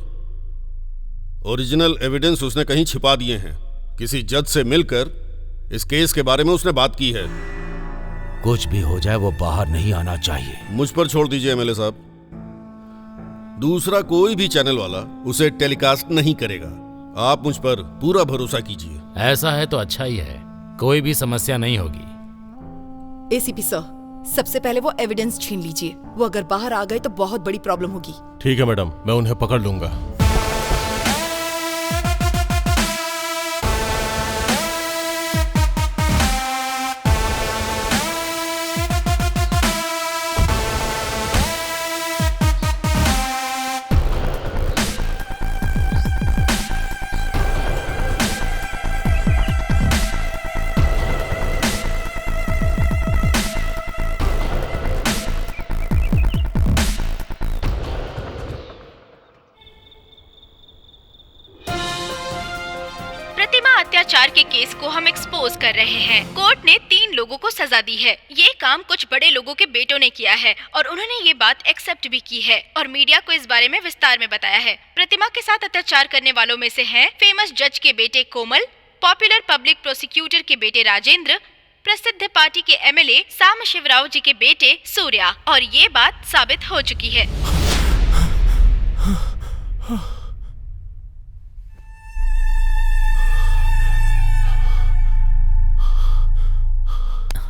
ओरिजिनल एविडेंस उसने कहीं छिपा दिए हैं। किसी जज से मिलकर इस केस के बारे में उसने बात की है। कुछ भी हो जाए वो बाहर नहीं आना चाहिए। मुझ पर छोड़ दीजिए एमएलए साहब, दूसरा कोई भी चैनल वाला उसे टेलीकास्ट नहीं करेगा। आप मुझ पर पूरा भरोसा कीजिए। ऐसा है तो अच्छा ही है, कोई भी समस्या नहीं होगी। एसीपी सर, सबसे पहले वो एविडेंस छीन लीजिए। वो अगर बाहर आ गए तो बहुत बड़ी प्रॉब्लम होगी। ठीक है मैडम, मैं उन्हें पकड़ लूंगा। अत्याचार के केस को हम एक्सपोज कर रहे हैं। कोर्ट ने 3 लोगों को सजा दी है। ये काम कुछ बड़े लोगों के बेटों ने किया है और उन्होंने ये बात एक्सेप्ट भी की है और मीडिया को इस बारे में विस्तार में बताया है। प्रतिमा के साथ अत्याचार करने वालों में से हैं फेमस जज के बेटे कोमल, पॉपुलर पब्लिक प्रोसिक्यूटर के बेटे राजेंद्र, प्रसिद्ध पार्टी के एमएलए साम शिवराव जी के बेटे सूर्या, और ये बात साबित हो चुकी है।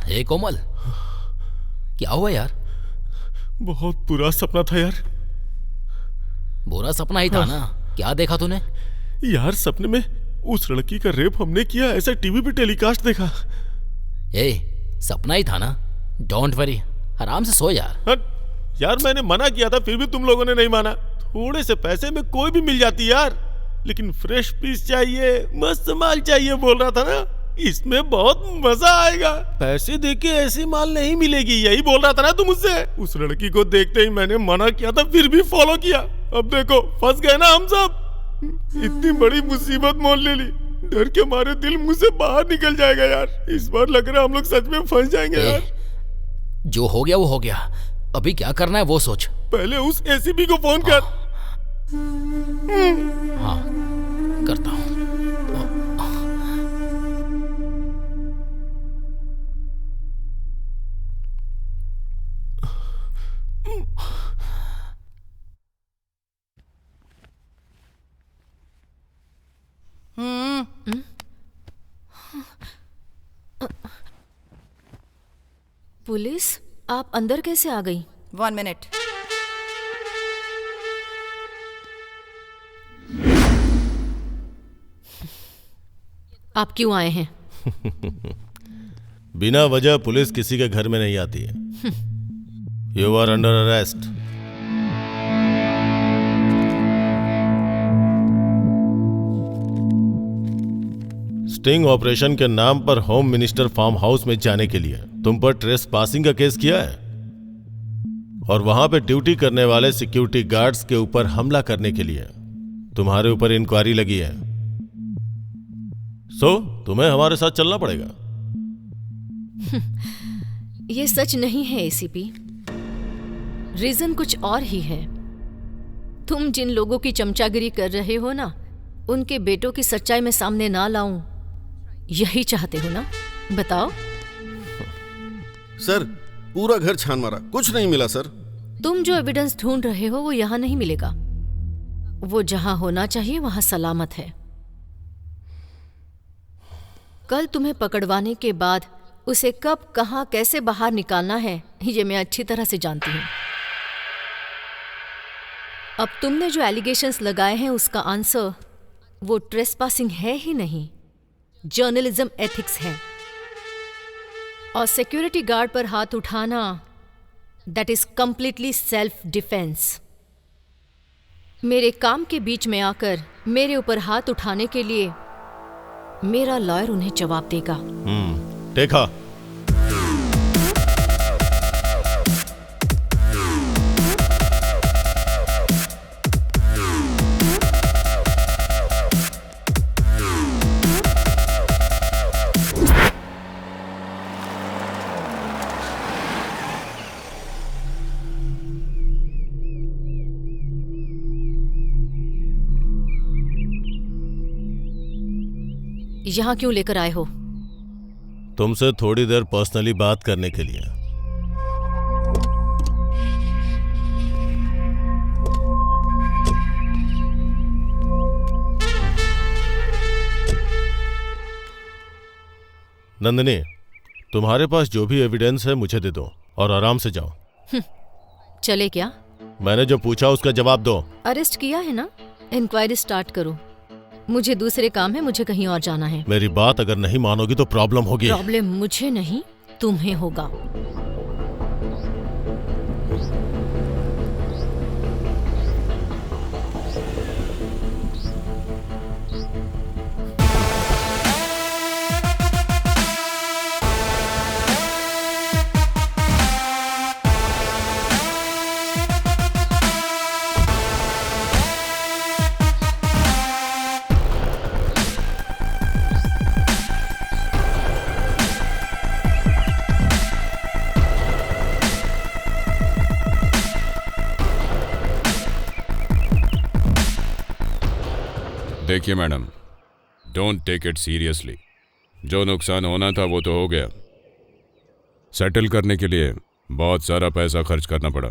हे कोमल, क्या हुआ यार? बहुत बुरा सपना था यार। बुरा सपना ही था ना? क्या देखा तूने? यार सपने में उस लड़की का रेप हमने किया, ऐसा टीवी पे टेलीकास्ट देखा। सपना ही था ना? डोंट वरी, आराम से सो यार। यार मैंने मना किया था, फिर भी तुम लोगों ने नहीं माना। थोड़े से पैसे में कोई भी मिल जाती यार, लेकिन फ्रेश पीस चाहिए, मस्त माल चाहिए बोल रहा था ना। इसमें बहुत मजा आएगा। पैसे देके ऐसी माल नहीं मिलेगी, यही बोल रहा था ना तुम मुझसे। उस लड़की को देखते ही मैंने मना किया था, फिर भी फॉलो किया। अब देखो फंस गए ना हम सब। इतनी बड़ी मुसीबत मोल ले ली, डर के मारे दिल मुंह से बाहर निकल जाएगा यार। इस बार लग रहा है हम लोग सच में फंस जाएंगे यार। जो हो गया वो हो गया, अभी क्या करना है वो सोच। पहले उस एसीपी को फोन कर। हाँ करता हूँ। पुलिस, आप अंदर कैसे आ गई? 1 मिनट। आप क्यों आए हैं? बिना वजह पुलिस किसी के घर में नहीं आती है। You are under arrest. Sting operation के नाम पर होम मिनिस्टर फार्म हाउस में जाने के लिए तुम पर ट्रेस पासिंग का केस किया है और वहां पे ड्यूटी करने वाले सिक्योरिटी गार्ड्स के ऊपर हमला करने के लिए तुम्हारे ऊपर इंक्वायरी लगी है। सो तुम्हें हमारे साथ चलना पड़ेगा। ये सच नहीं है एसीपी, रीजन कुछ और ही है। तुम जिन लोगों की चमचागिरी कर रहे हो ना, उनके बेटों की सच्चाई में सामने ना लाऊं, यही चाहते हो ना? बताओ। सर पूरा घर छान मारा, कुछ नहीं मिला सर। तुम जो एविडेंस ढूंढ रहे हो वो यहाँ नहीं मिलेगा। वो जहां होना चाहिए वहां सलामत है। कल तुम्हें पकड़वाने के बाद उसे कब, कहां, कैसे बाहर निकालना है ये मैं अच्छी तरह से जानती हूँ। अब तुमने जो एलिगेशंस लगाए हैं उसका आंसर वो ट्रेसपासिंग है ही नहीं, जर्नलिज्म एथिक्स है। और सिक्योरिटी गार्ड पर हाथ उठाना that is completely self defence. मेरे काम के बीच में आकर मेरे ऊपर हाथ उठाने के लिए मेरा लॉयर उन्हें जवाब देगा। देखा। यहाँ क्यों लेकर आए हो? तुमसे थोड़ी देर पर्सनली बात करने के लिए। नंदिनी, तुम्हारे पास जो भी एविडेंस है मुझे दे दो और आराम से जाओ। चले क्या? मैंने जो पूछा उसका जवाब दो। अरेस्ट किया है ना, इंक्वायरी स्टार्ट करो। मुझे दूसरे काम है, मुझे कहीं और जाना है। मेरी बात अगर नहीं मानोगी तो प्रॉब्लम होगी। प्रॉब्लम मुझे नहीं, तुम्हें होगा। देखिए madam, don't take it seriously. जो नुकसान होना था वो तो हो गया। सेटल करने के लिए बहुत सारा पैसा खर्च करना पड़ा।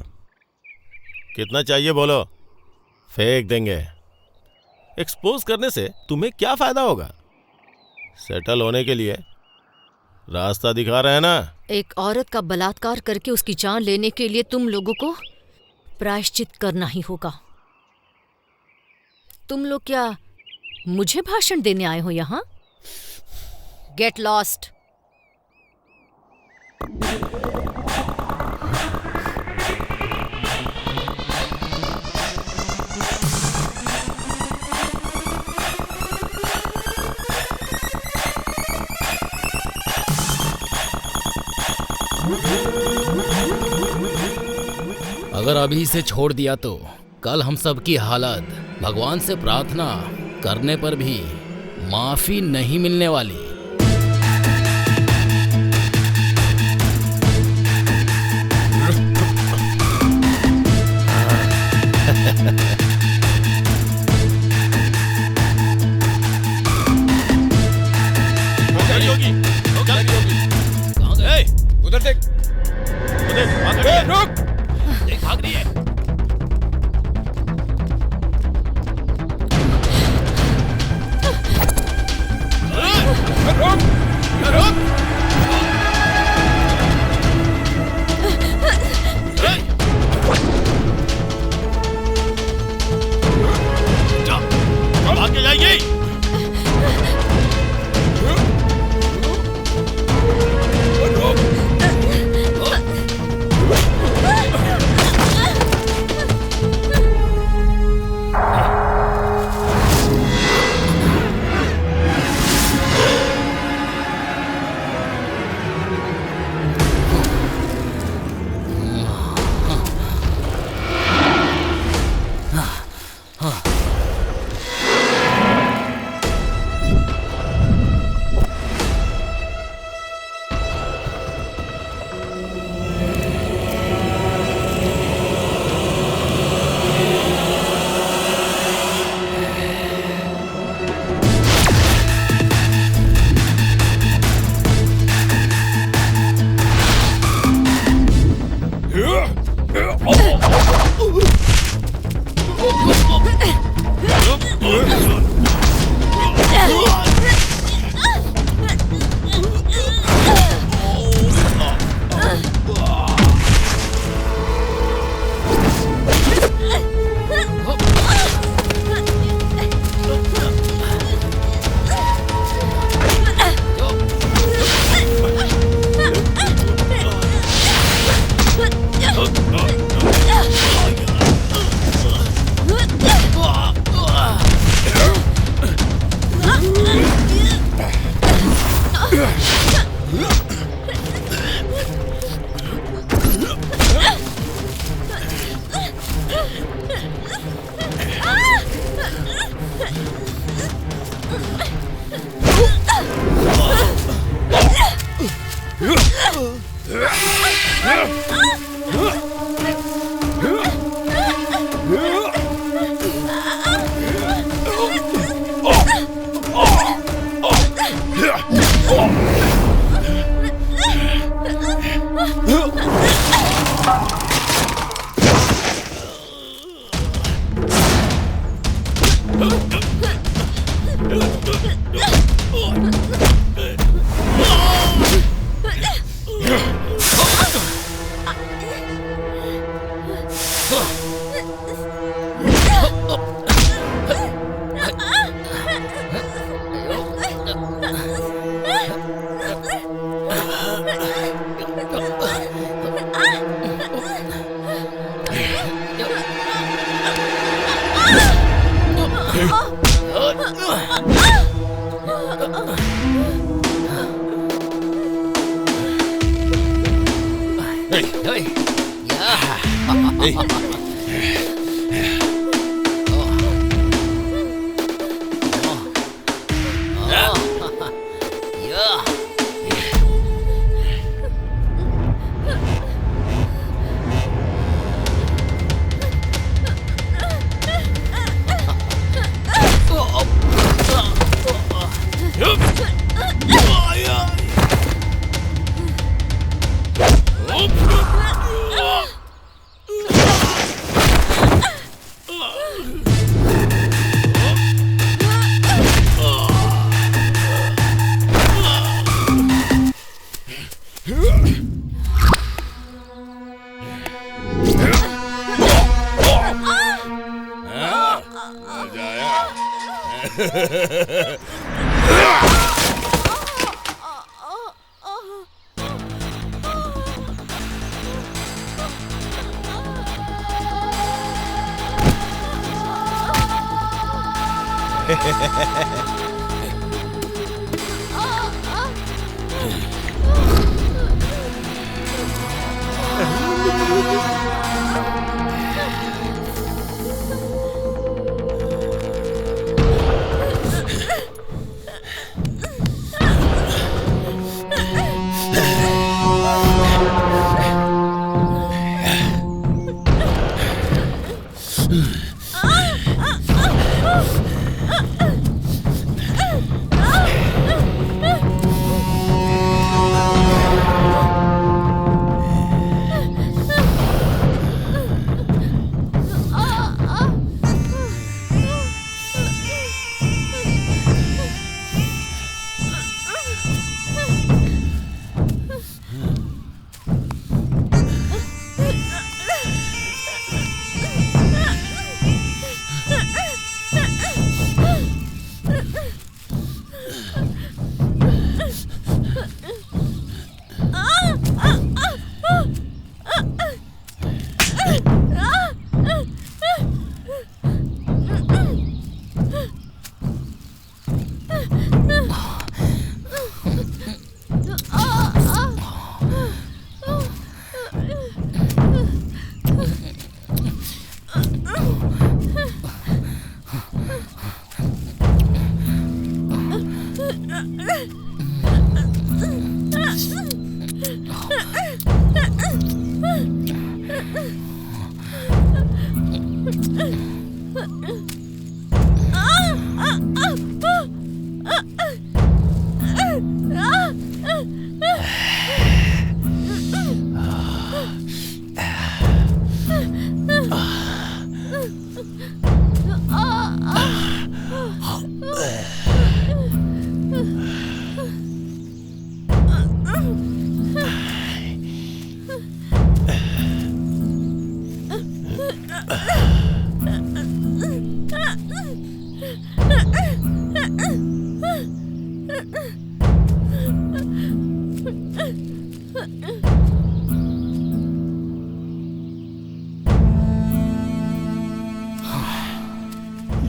कितना चाहिए बोलो, फेंक देंगे। एक्सपोज करने से तुम्हें क्या फायदा होगा? सेटल होने के लिए रास्ता दिखा रहे हैं ना। एक औरत का बलात्कार करके उसकी जान लेने के लिए तुम लोगों को प्रायश्चित करना ही होगा। तुम लोग क्या मुझे भाषण देने आए हो यहाँ? Get lost. अगर अभी इसे छोड़ दिया तो कल हम सब की हालत भगवान से प्रार्थना करने पर भी माफी नहीं मिलने वाली। उधर देख, रुक, देख भाग रही है। आगे जाइए।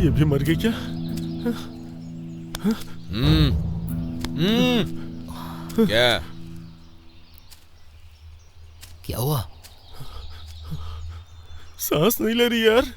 ये भी मर गई क्या? क्या क्या हुआ? सांस नहीं ले रही यार।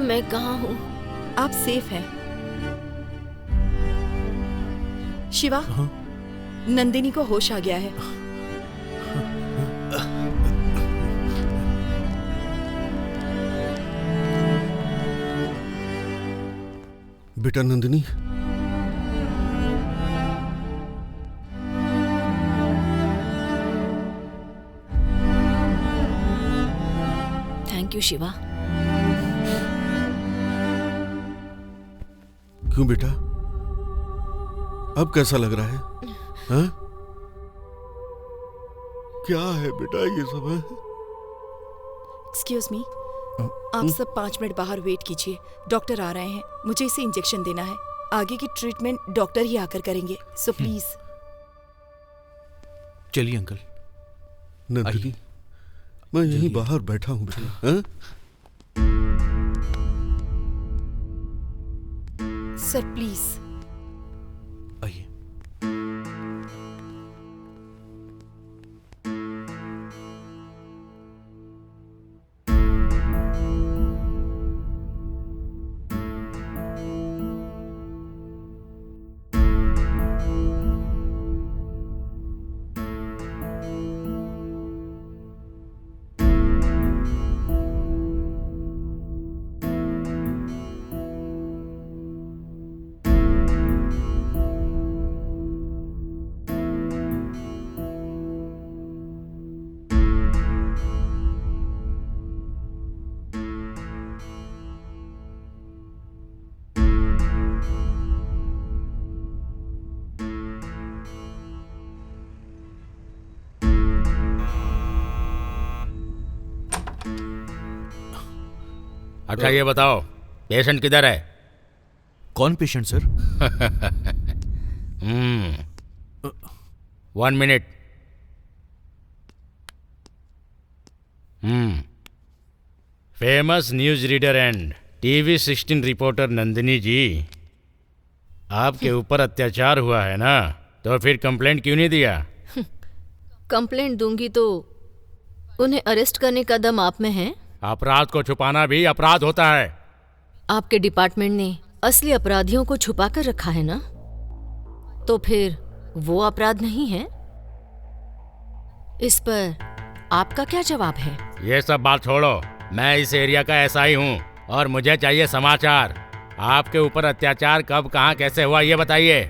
मैं कहाँ हूँ? आप सेफ हैं। शिवा, नंदिनी को होश आ गया है। बेटा नंदिनी, थैंक यू शिवा। क्यों बेटा, अब कैसा लग रहा है? हाँ? क्या है बेटा ये सब है? एक्सक्यूज मी, आप सब 5 मिनट बाहर वेट कीजिए, डॉक्टर आ रहे हैं। मुझे इसे इंजेक्शन देना है, आगे की ट्रीटमेंट डॉक्टर ही आकर करेंगे, सो प्लीज। चलिए अंकल। नंदिनी, मैं यहीं बाहर बैठा हूँ बेटा। हाँ? Sir please. आइए। अच्छा ये बताओ, पेशेंट किधर है? कौन patient sir? 1 minute. Famous news reader and TV 16 reporter Nandini ji, आपके ऊपर अत्याचार हुआ है ना, तो फिर कंप्लेंट क्यों नहीं दिया? कंप्लेंट दूंगी तो उन्हें अरेस्ट करने का दम आप में है? अपराध को छुपाना भी अपराध होता है। आपके डिपार्टमेंट ने असली अपराधियों को छुपा कर रखा है ना, तो फिर वो अपराध नहीं है? इस पर आपका क्या जवाब है? ये सब बात छोड़ो, मैं इस एरिया का ऐसा ही हूँ और मुझे चाहिए समाचार। आपके ऊपर अत्याचार कब, कहाँ, कैसे हुआ, ये बताइए।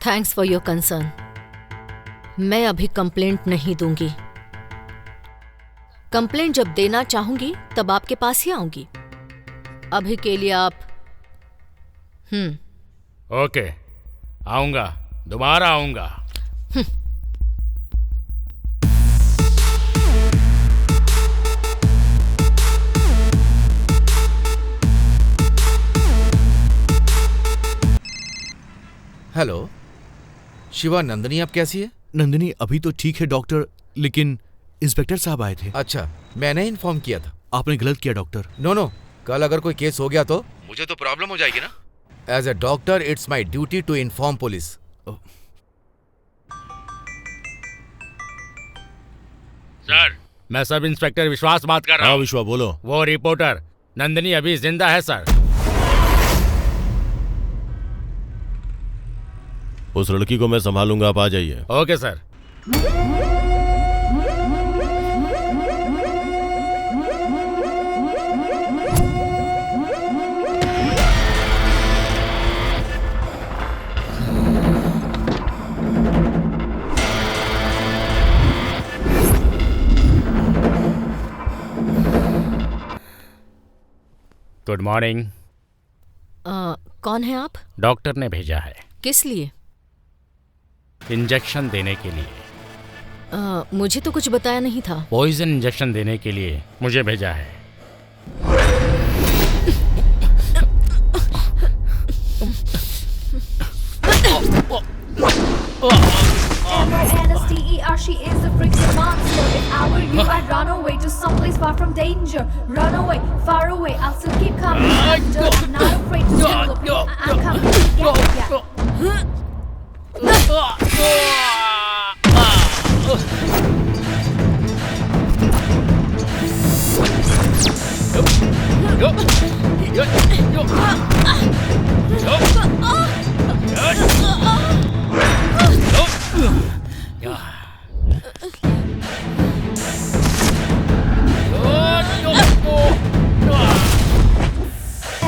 Thanks for your concern. मैं अभी कंप्लेंट नहीं दूंगी। कंप्लेंट जब देना चाहूंगी तब आपके पास ही आऊंगी। अभी के लिए आप ओके, आऊंगा, दोबारा आऊंगा। हेलो शिवा, नंदिनी आप कैसी है? नंदिनी अभी तो ठीक है डॉक्टर, लेकिन इंस्पेक्टर साहब आए थे। अच्छा, मैंने इन्फॉर्म किया था। आपने गलत किया डॉक्टर। नो, कल अगर कोई केस हो गया तो मुझे तो प्रॉब्लम हो जाएगी ना। As a doctor it's my duty to inform police. Sir, मैं सब इंस्पेक्टर विश्वास बात कर रहा हूँ। विश्वा बोलो। वो रिपोर्टर नंदिनी अभी जिंदा है सर। उस लड़की को मैं संभालूंगा, आप आ जाइए। Okay sir. Good morning. कौन है आप? डॉक्टर ने भेजा है। किस लिए? इंजेक्शन देने के लिए। मुझे तो कुछ बताया नहीं था। पॉइजन इंजेक्शन देने के लिए मुझे भेजा है। M-O-N-S-T-E-R, she is a freaking monster. If I were you, I'd run away to someplace far from danger. Run away, far away, I'll still keep coming after. I'm not afraid to feel the pain. I'm coming to get ya.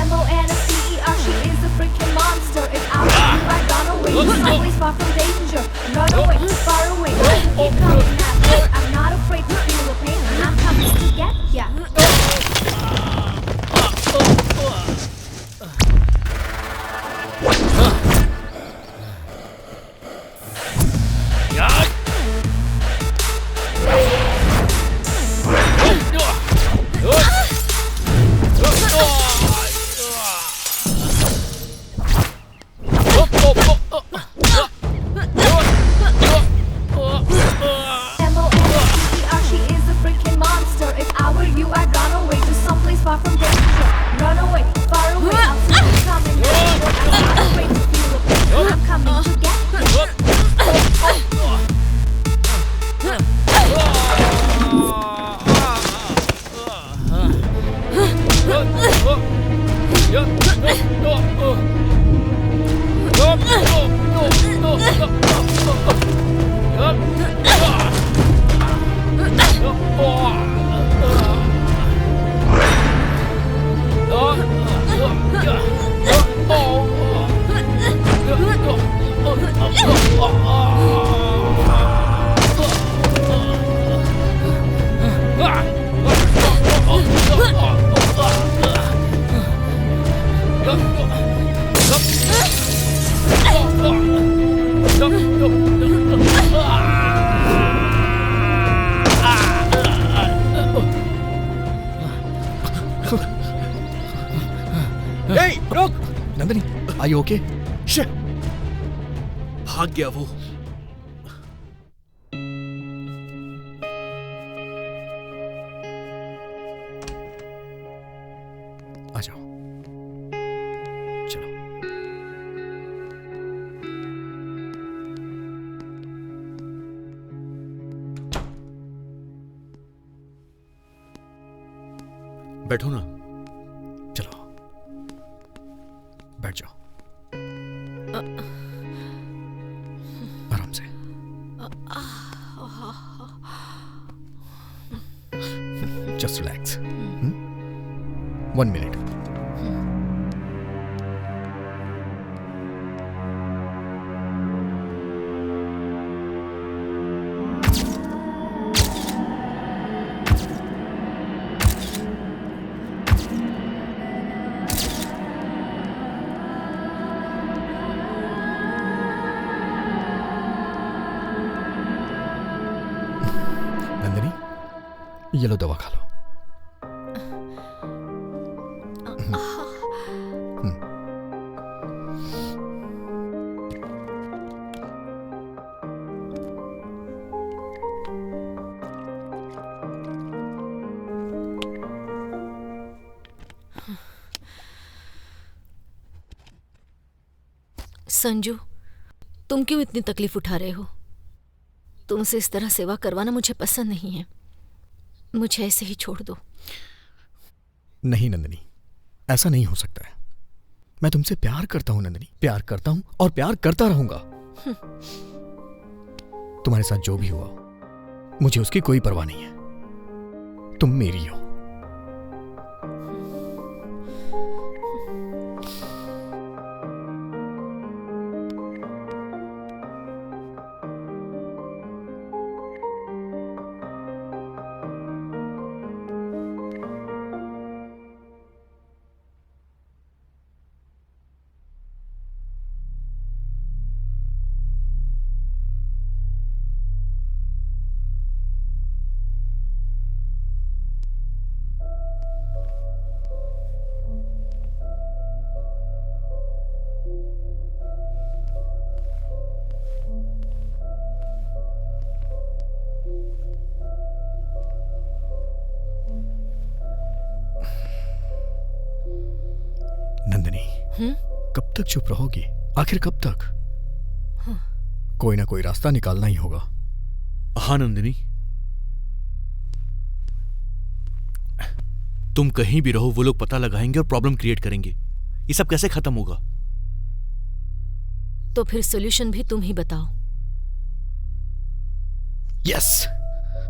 M-O-N-S-T-E-R, she is a freaking monster. If I were you, I'd run away to someplace far from danger. Run away, far away, I'll keep coming after. I'm not afraid to feel the pain. I'm coming to get ya. रुक Nandini, are you okay? भाग गया वो। आ जाओ, चलो। बैठो ना। चलो, बैठ जाओ। आराम से। Just relax. 1 minute. नंदिनी, ये लो, दवा खा लो। संजू, तुम क्यों इतनी तकलीफ उठा रहे हो? तुमसे इस तरह सेवा करवाना मुझे पसंद नहीं है। मुझे ऐसे ही छोड़ दो। नहीं नंदिनी, ऐसा नहीं हो सकता है। मैं तुमसे प्यार करता हूं नंदिनी, प्यार करता हूं और प्यार करता रहूंगा। तुम्हारे साथ जो भी हुआ, मुझे उसकी कोई परवाह नहीं है। तुम मेरी हो। नंदिनी, कब तक चुप रहोगी? आखिर कब तक? कोई ना कोई रास्ता निकालना ही होगा। हाँ नंदिनी, तुम कहीं भी रहो, वो लोग पता लगाएंगे और प्रॉब्लम क्रिएट करेंगे। ये सब कैसे खत्म होगा? तो फिर सॉल्यूशन भी तुम ही बताओ। यस,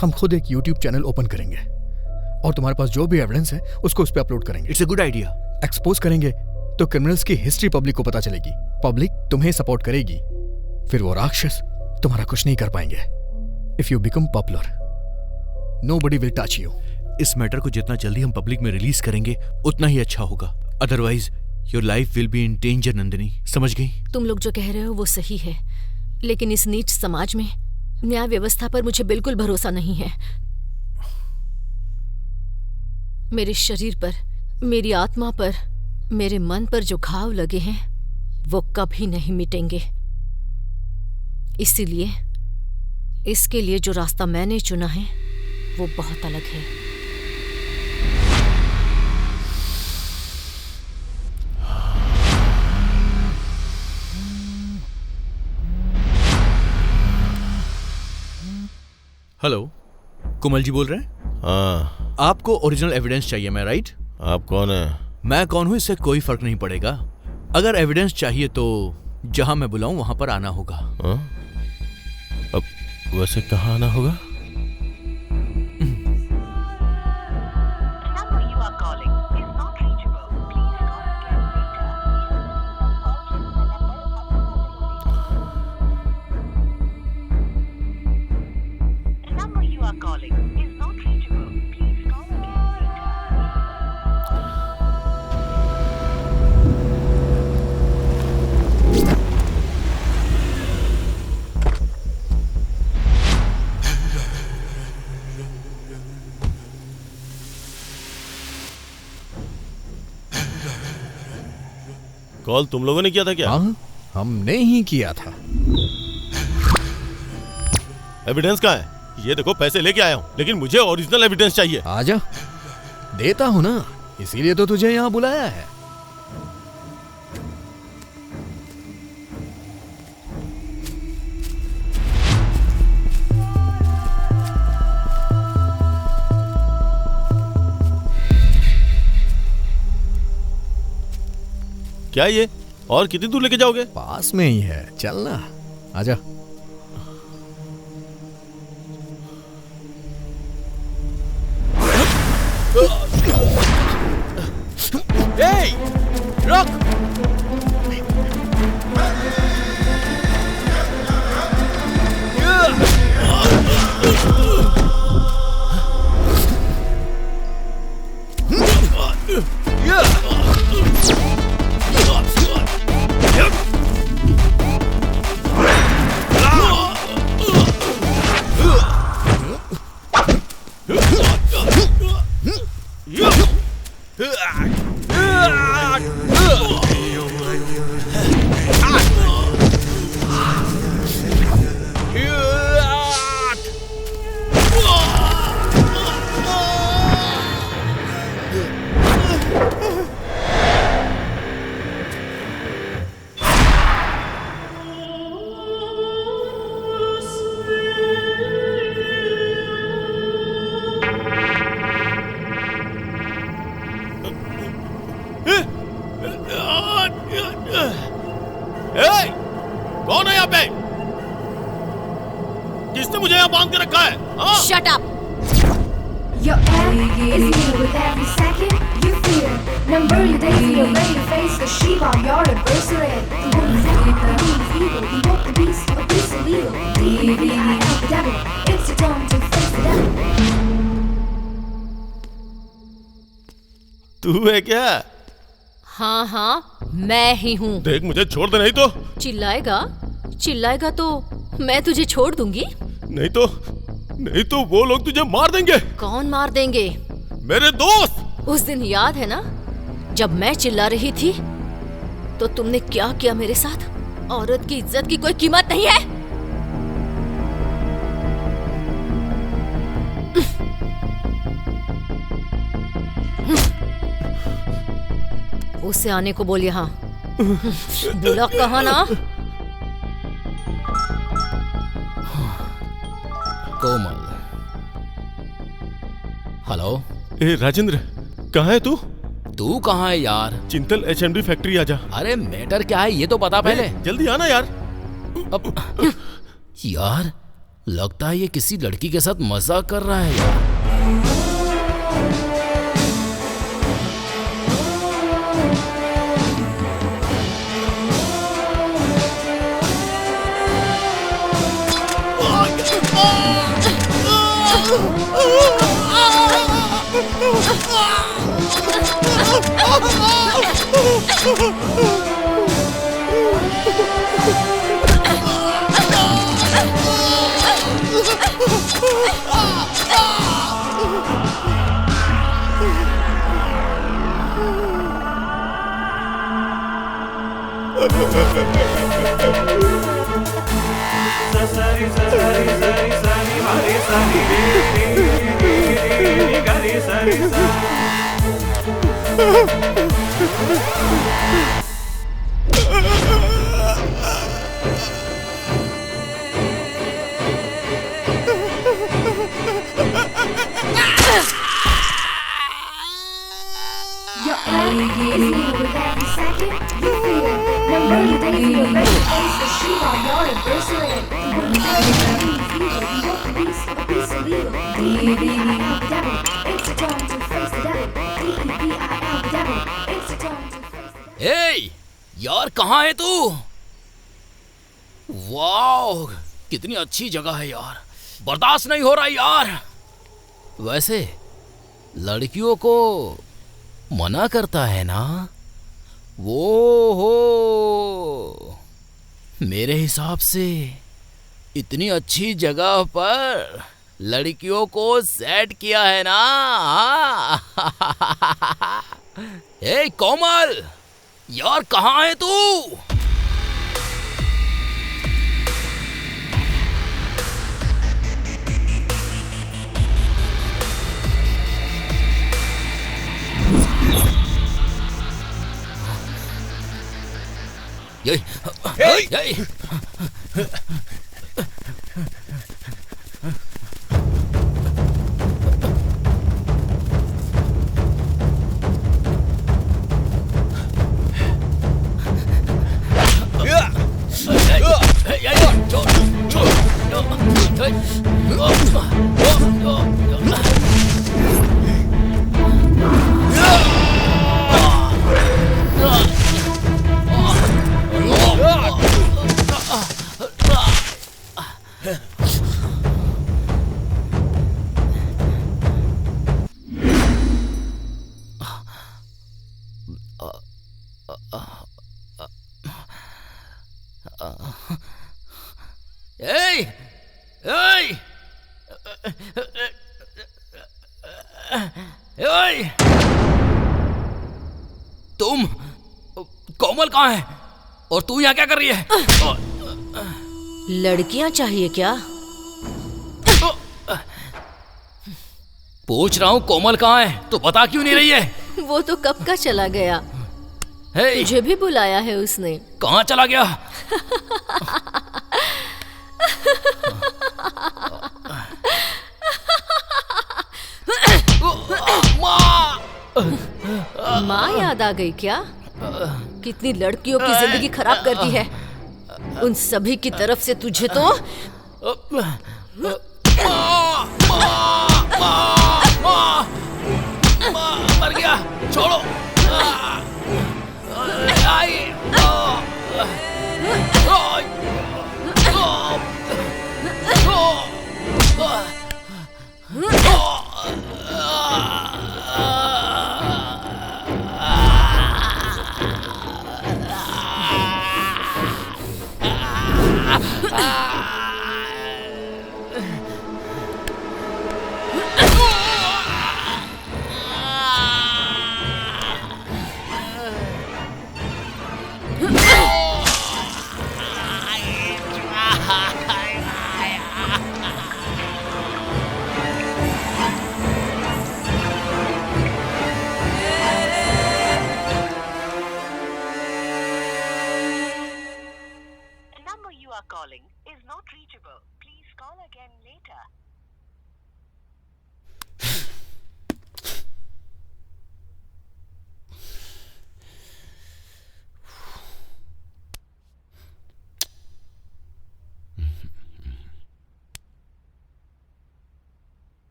हम खुद एक YouTube चैनल ओपन करेंगे और तुम्हारे पास जो भी एविडेंस है उसको उस पर अपलोड करेंगे। It's a good idea. Expose करेंगे तो क्रिमिनल्स की हिस्ट्री पब्लिक को पता चलेगी। पब्लिक तुम्हें सपोर्ट करेगी, फिर वो राक्षस तुम्हारा कुछ नहीं कर पाएंगे। If you become popular, nobody will touch you. इस मैटर को जितना जल्दी हम पब्लिक में रिलीज करेंगे उतना ही अच्छा होगा। Otherwise your life will be in danger. Nandini, समझ गई? तुम लोग जो कह रहे हो वो सही है, लेकिन इस नीच समाज में न्याय व्यवस्था पर मुझे बिल्कुल भरोसा नहीं है। मेरे शरीर पर, मेरी आत्मा पर, मेरे मन पर जो घाव लगे हैं वो कभी नहीं मिटेंगे। इसीलिए इसके लिए जो रास्ता मैंने चुना है वो बहुत अलग है। हेलो, कोमल जी बोल रहे हैं? हाँ। आपको ओरिजिनल एविडेंस चाहिए, मैं राइट? आप कौन है? मैं कौन हूं इससे कोई फर्क नहीं पड़ेगा। अगर एविडेंस चाहिए तो जहां मैं बुलाऊं वहां पर आना होगा। अब वैसे कहाँ आना होगा? कॉल तुम लोगों ने किया था क्या? हाँ, हमने ही किया था। एविडेंस कहाँ है? ये देखो, पैसे लेके आया हूँ, लेकिन मुझे ओरिजिनल एविडेंस चाहिए। आजा, देता हूँ ना, इसीलिए तो तुझे यहाँ बुलाया है। क्या ये? और कितनी दूर लेके जाओगे? पास में ही है, चलना, आजा। Hey! रुक! कौन है यहाँ पे? किसने मुझे यहाँ बांध के रखा है? Shut up! Your end is near with every second you fear. Number your days, you're ready to face the sheep on your adversary. The woman's evil, evoke the beast, a beast illegal. The devil, it's your turn to face the devil. तू है क्या? हाँ हाँ, मैं ही हूँ। देख, मुझे छोड़ दे, नहीं तो। चिल्लाएगा तो मैं तुझे छोड़ दूंगी। नहीं तो वो लोग तुझे मार देंगे। कौन मार देंगे? मेरे दोस्त। उस दिन याद है ना, जब मैं चिल्ला रही थी तो तुमने क्या किया मेरे साथ? औरत की इज्जत की कोई कीमत नहीं है। उसे आने को बोल यहाँ। बुला कहाँ ना। कोमल। हेलो। ए राजेंद्र, कहाँ है तू? तू कहाँ है यार? चिंतल HMD फैक्ट्री आजा। अरे मैटर क्या है ये तो बता पहले। जल्दी आना यार। अब यार, लगता है ये किसी लड़की के साथ मजाक कर रहा है यार। Your end you're ready to face the Shiva, you're incarcerated. A piece illegal. D-E-V-E, the devil. It's a time to face the devil. D-E-V-I-L, the devil. It's a time to face the devil. ए यार, कहाँ है तू? Wow, कितनी अच्छी जगह है यार, बर्दाश्त नहीं हो रहा यार। वैसे लड़कियों को मना करता है ना वो हो। मेरे हिसाब से इतनी अच्छी जगह पर लड़कियों को सेट किया है ना। ए कोमल, यार कहाँ है तू? तुम, कोमल कहाँ है और तू यहाँ क्या कर रही है? लड़कियां चाहिए क्या? पूछ रहा हूँ कोमल कहाँ है, तो बता क्यों नहीं रही है? वो तो कब का चला गया। तुझे भी बुलाया है उसने। कहाँ चला गया? माँ याद आ गई क्या? कितनी लड़कियों की जिंदगी खराब कर दी है। उन सभी की तरफ से तुझे तो मर गया, छोड़ो। calling is not reachable. Please call again later.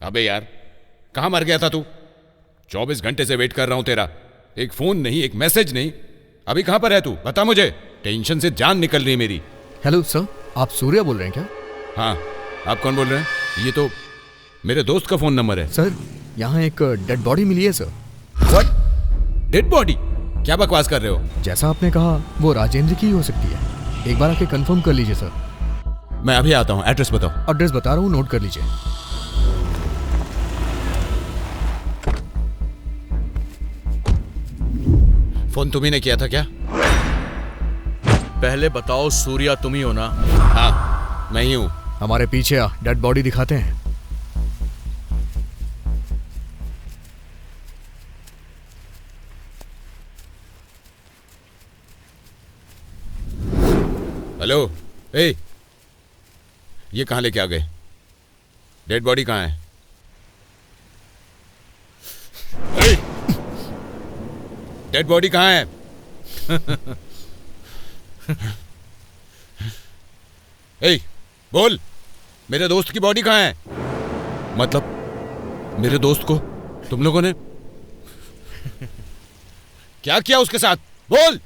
अबे यार, कहां मर गया था तू? 24 घंटे से वेट कर रहा हूं तेरा। एक फोन नहीं, एक मैसेज नहीं। अभी कहां पर है तू? बता मुझे। टेंशन से जान निकल रही है मेरी। हेलो सर, आप सूर्या बोल रहे हैं क्या? हाँ, आप कौन बोल रहे हैं? ये तो मेरे दोस्त का फोन नंबर है। सर, यहाँ एक डेड बॉडी मिली है सर। व्हाट? Dead body? क्या बकवास कर रहे हो? जैसा आपने कहा वो राजेंद्र की ही हो सकती है। एक बार आके कंफर्म कर लीजिए सर। मैं अभी आता हूँ। एड्रेस बताओ। एड्रेस बता रहा हूँ, नोट कर लीजिए। फोन तुम्ही ने किया था क्या? पहले बताओ, सूर्या तुम ही हो ना? हाँ, मैं ही हूँ। हमारे पीछे आ, डेड बॉडी दिखाते हैं। हेलो, ए, ये कहाँ लेके आ गए? डेड बॉडी कहाँ है? डेड बॉडी कहाँ है? ए, बोल, मेरे दोस्त की बॉडी कहाँ है? मतलब मेरे दोस्त को तुम लोगों ने क्या किया उसके साथ? बोल।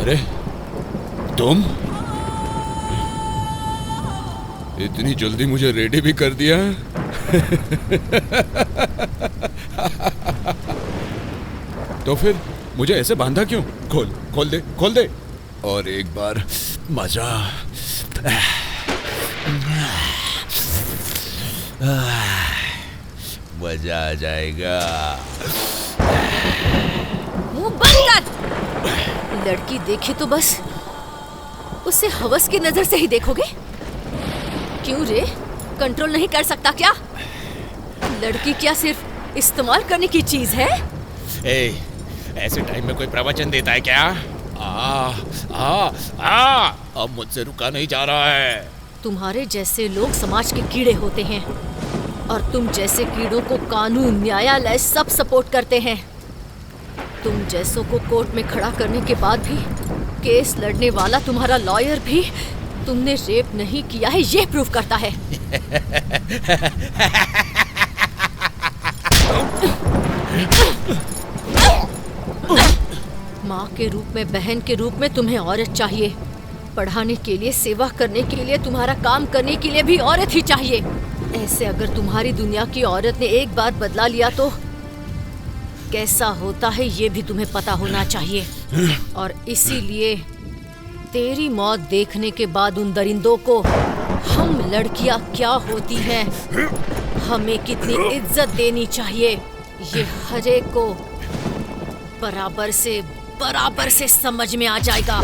अरे तुम इतनी जल्दी मुझे रेडी भी कर दिया? तो फिर मुझे ऐसे बांधा क्यों? खोल दे और एक बार मजा। मजा आ जाएगा। मुंह बंद कर। लड़की देखी तो बस उसे हवस की नजर से ही देखोगे? क्यों रे, कंट्रोल नहीं कर सकता क्या? लड़की क्या सिर्फ इस्तेमाल करने की चीज है? ऐसे टाइम में कोई प्रवचन देता है क्या? अब मुझसे रुका नहीं जा रहा है। तुम्हारे जैसे लोग समाज के कीड़े होते हैं और तुम जैसे कीड़ों को कानून, न्यायालय सब सपोर्ट करते हैं। तुम जैसों को कोर्ट में खड़ा करने के बाद भी केस लड़ने वाला तुम्हारा लॉयर भी तुमने रेप नहीं किया है ये प्रूफ करता है। माँ के रूप में, बहन के रूप में तुम्हें औरत चाहिए। पढ़ाने के लिए, सेवा करने के लिए, तुम्हारा काम करने के लिए भी औरत ही चाहिए। ऐसे अगर तुम्हारी दुनिया की औरत ने एक बार बदला लिया तो कैसा होता है ये भी तुम्हें पता होना चाहिए। और इसीलिए तेरी मौत देखने के बाद उन दरिंदों को हम लड़कियां क्या होती हैं, हमें कितनी इज्जत देनी चाहिए, ये हर एक को बराबर से समझ में आ जाएगा।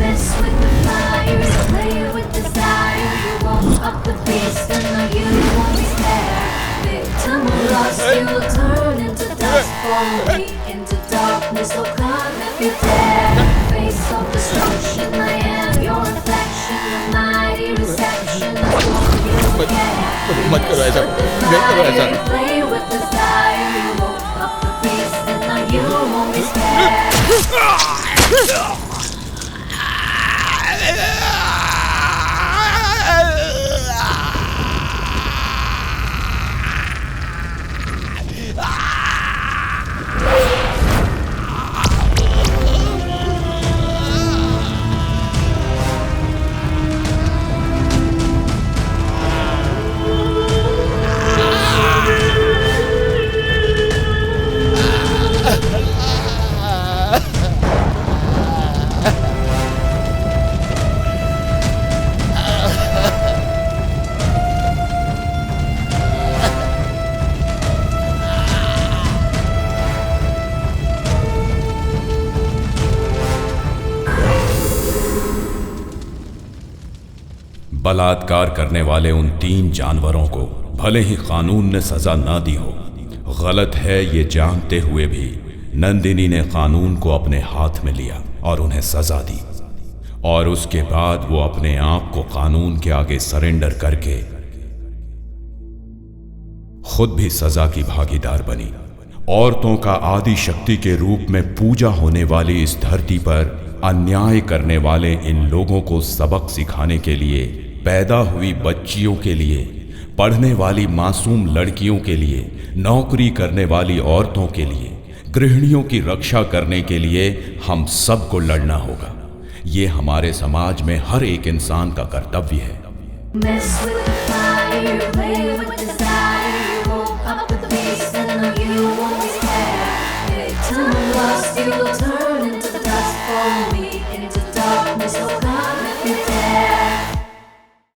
Mess with the fire, play with desire. You won't up the beast, and now you won't be spared. Victim or lost, you will turn into dust. Fall weak into darkness, so come if you dare. Face of destruction, I am your reflection. The mighty reception of what you get. मत करो ऐसा, मत करो ऐसा। Play with desire, you won't up the beast, and now you won't be spared. बलात्कार करने वाले उन 3 जानवरों को भले ही कानून ने सजा ना दी हो, गलत है ये जानते हुए भी नंदिनी ने कानून को अपने हाथ में लिया और उन्हें सजा दी। और उसके बाद वो अपने आप को कानून के आगे सरेंडर करके खुद भी सजा की भागीदार बनी। औरतों का आदि शक्ति के रूप में पूजा होने वाली इस धरती पर अन्याय करने वाले इन लोगों को सबक सिखाने के लिए, पैदा हुई बच्चियों के लिए, पढ़ने वाली मासूम लड़कियों के लिए, नौकरी करने वाली औरतों के लिए, गृहिणियों की रक्षा करने के लिए हम सबको लड़ना होगा। ये हमारे समाज में हर एक इंसान का कर्तव्य है। Mess with the fire, play with desire, won't up with the beast, and you won't be scared.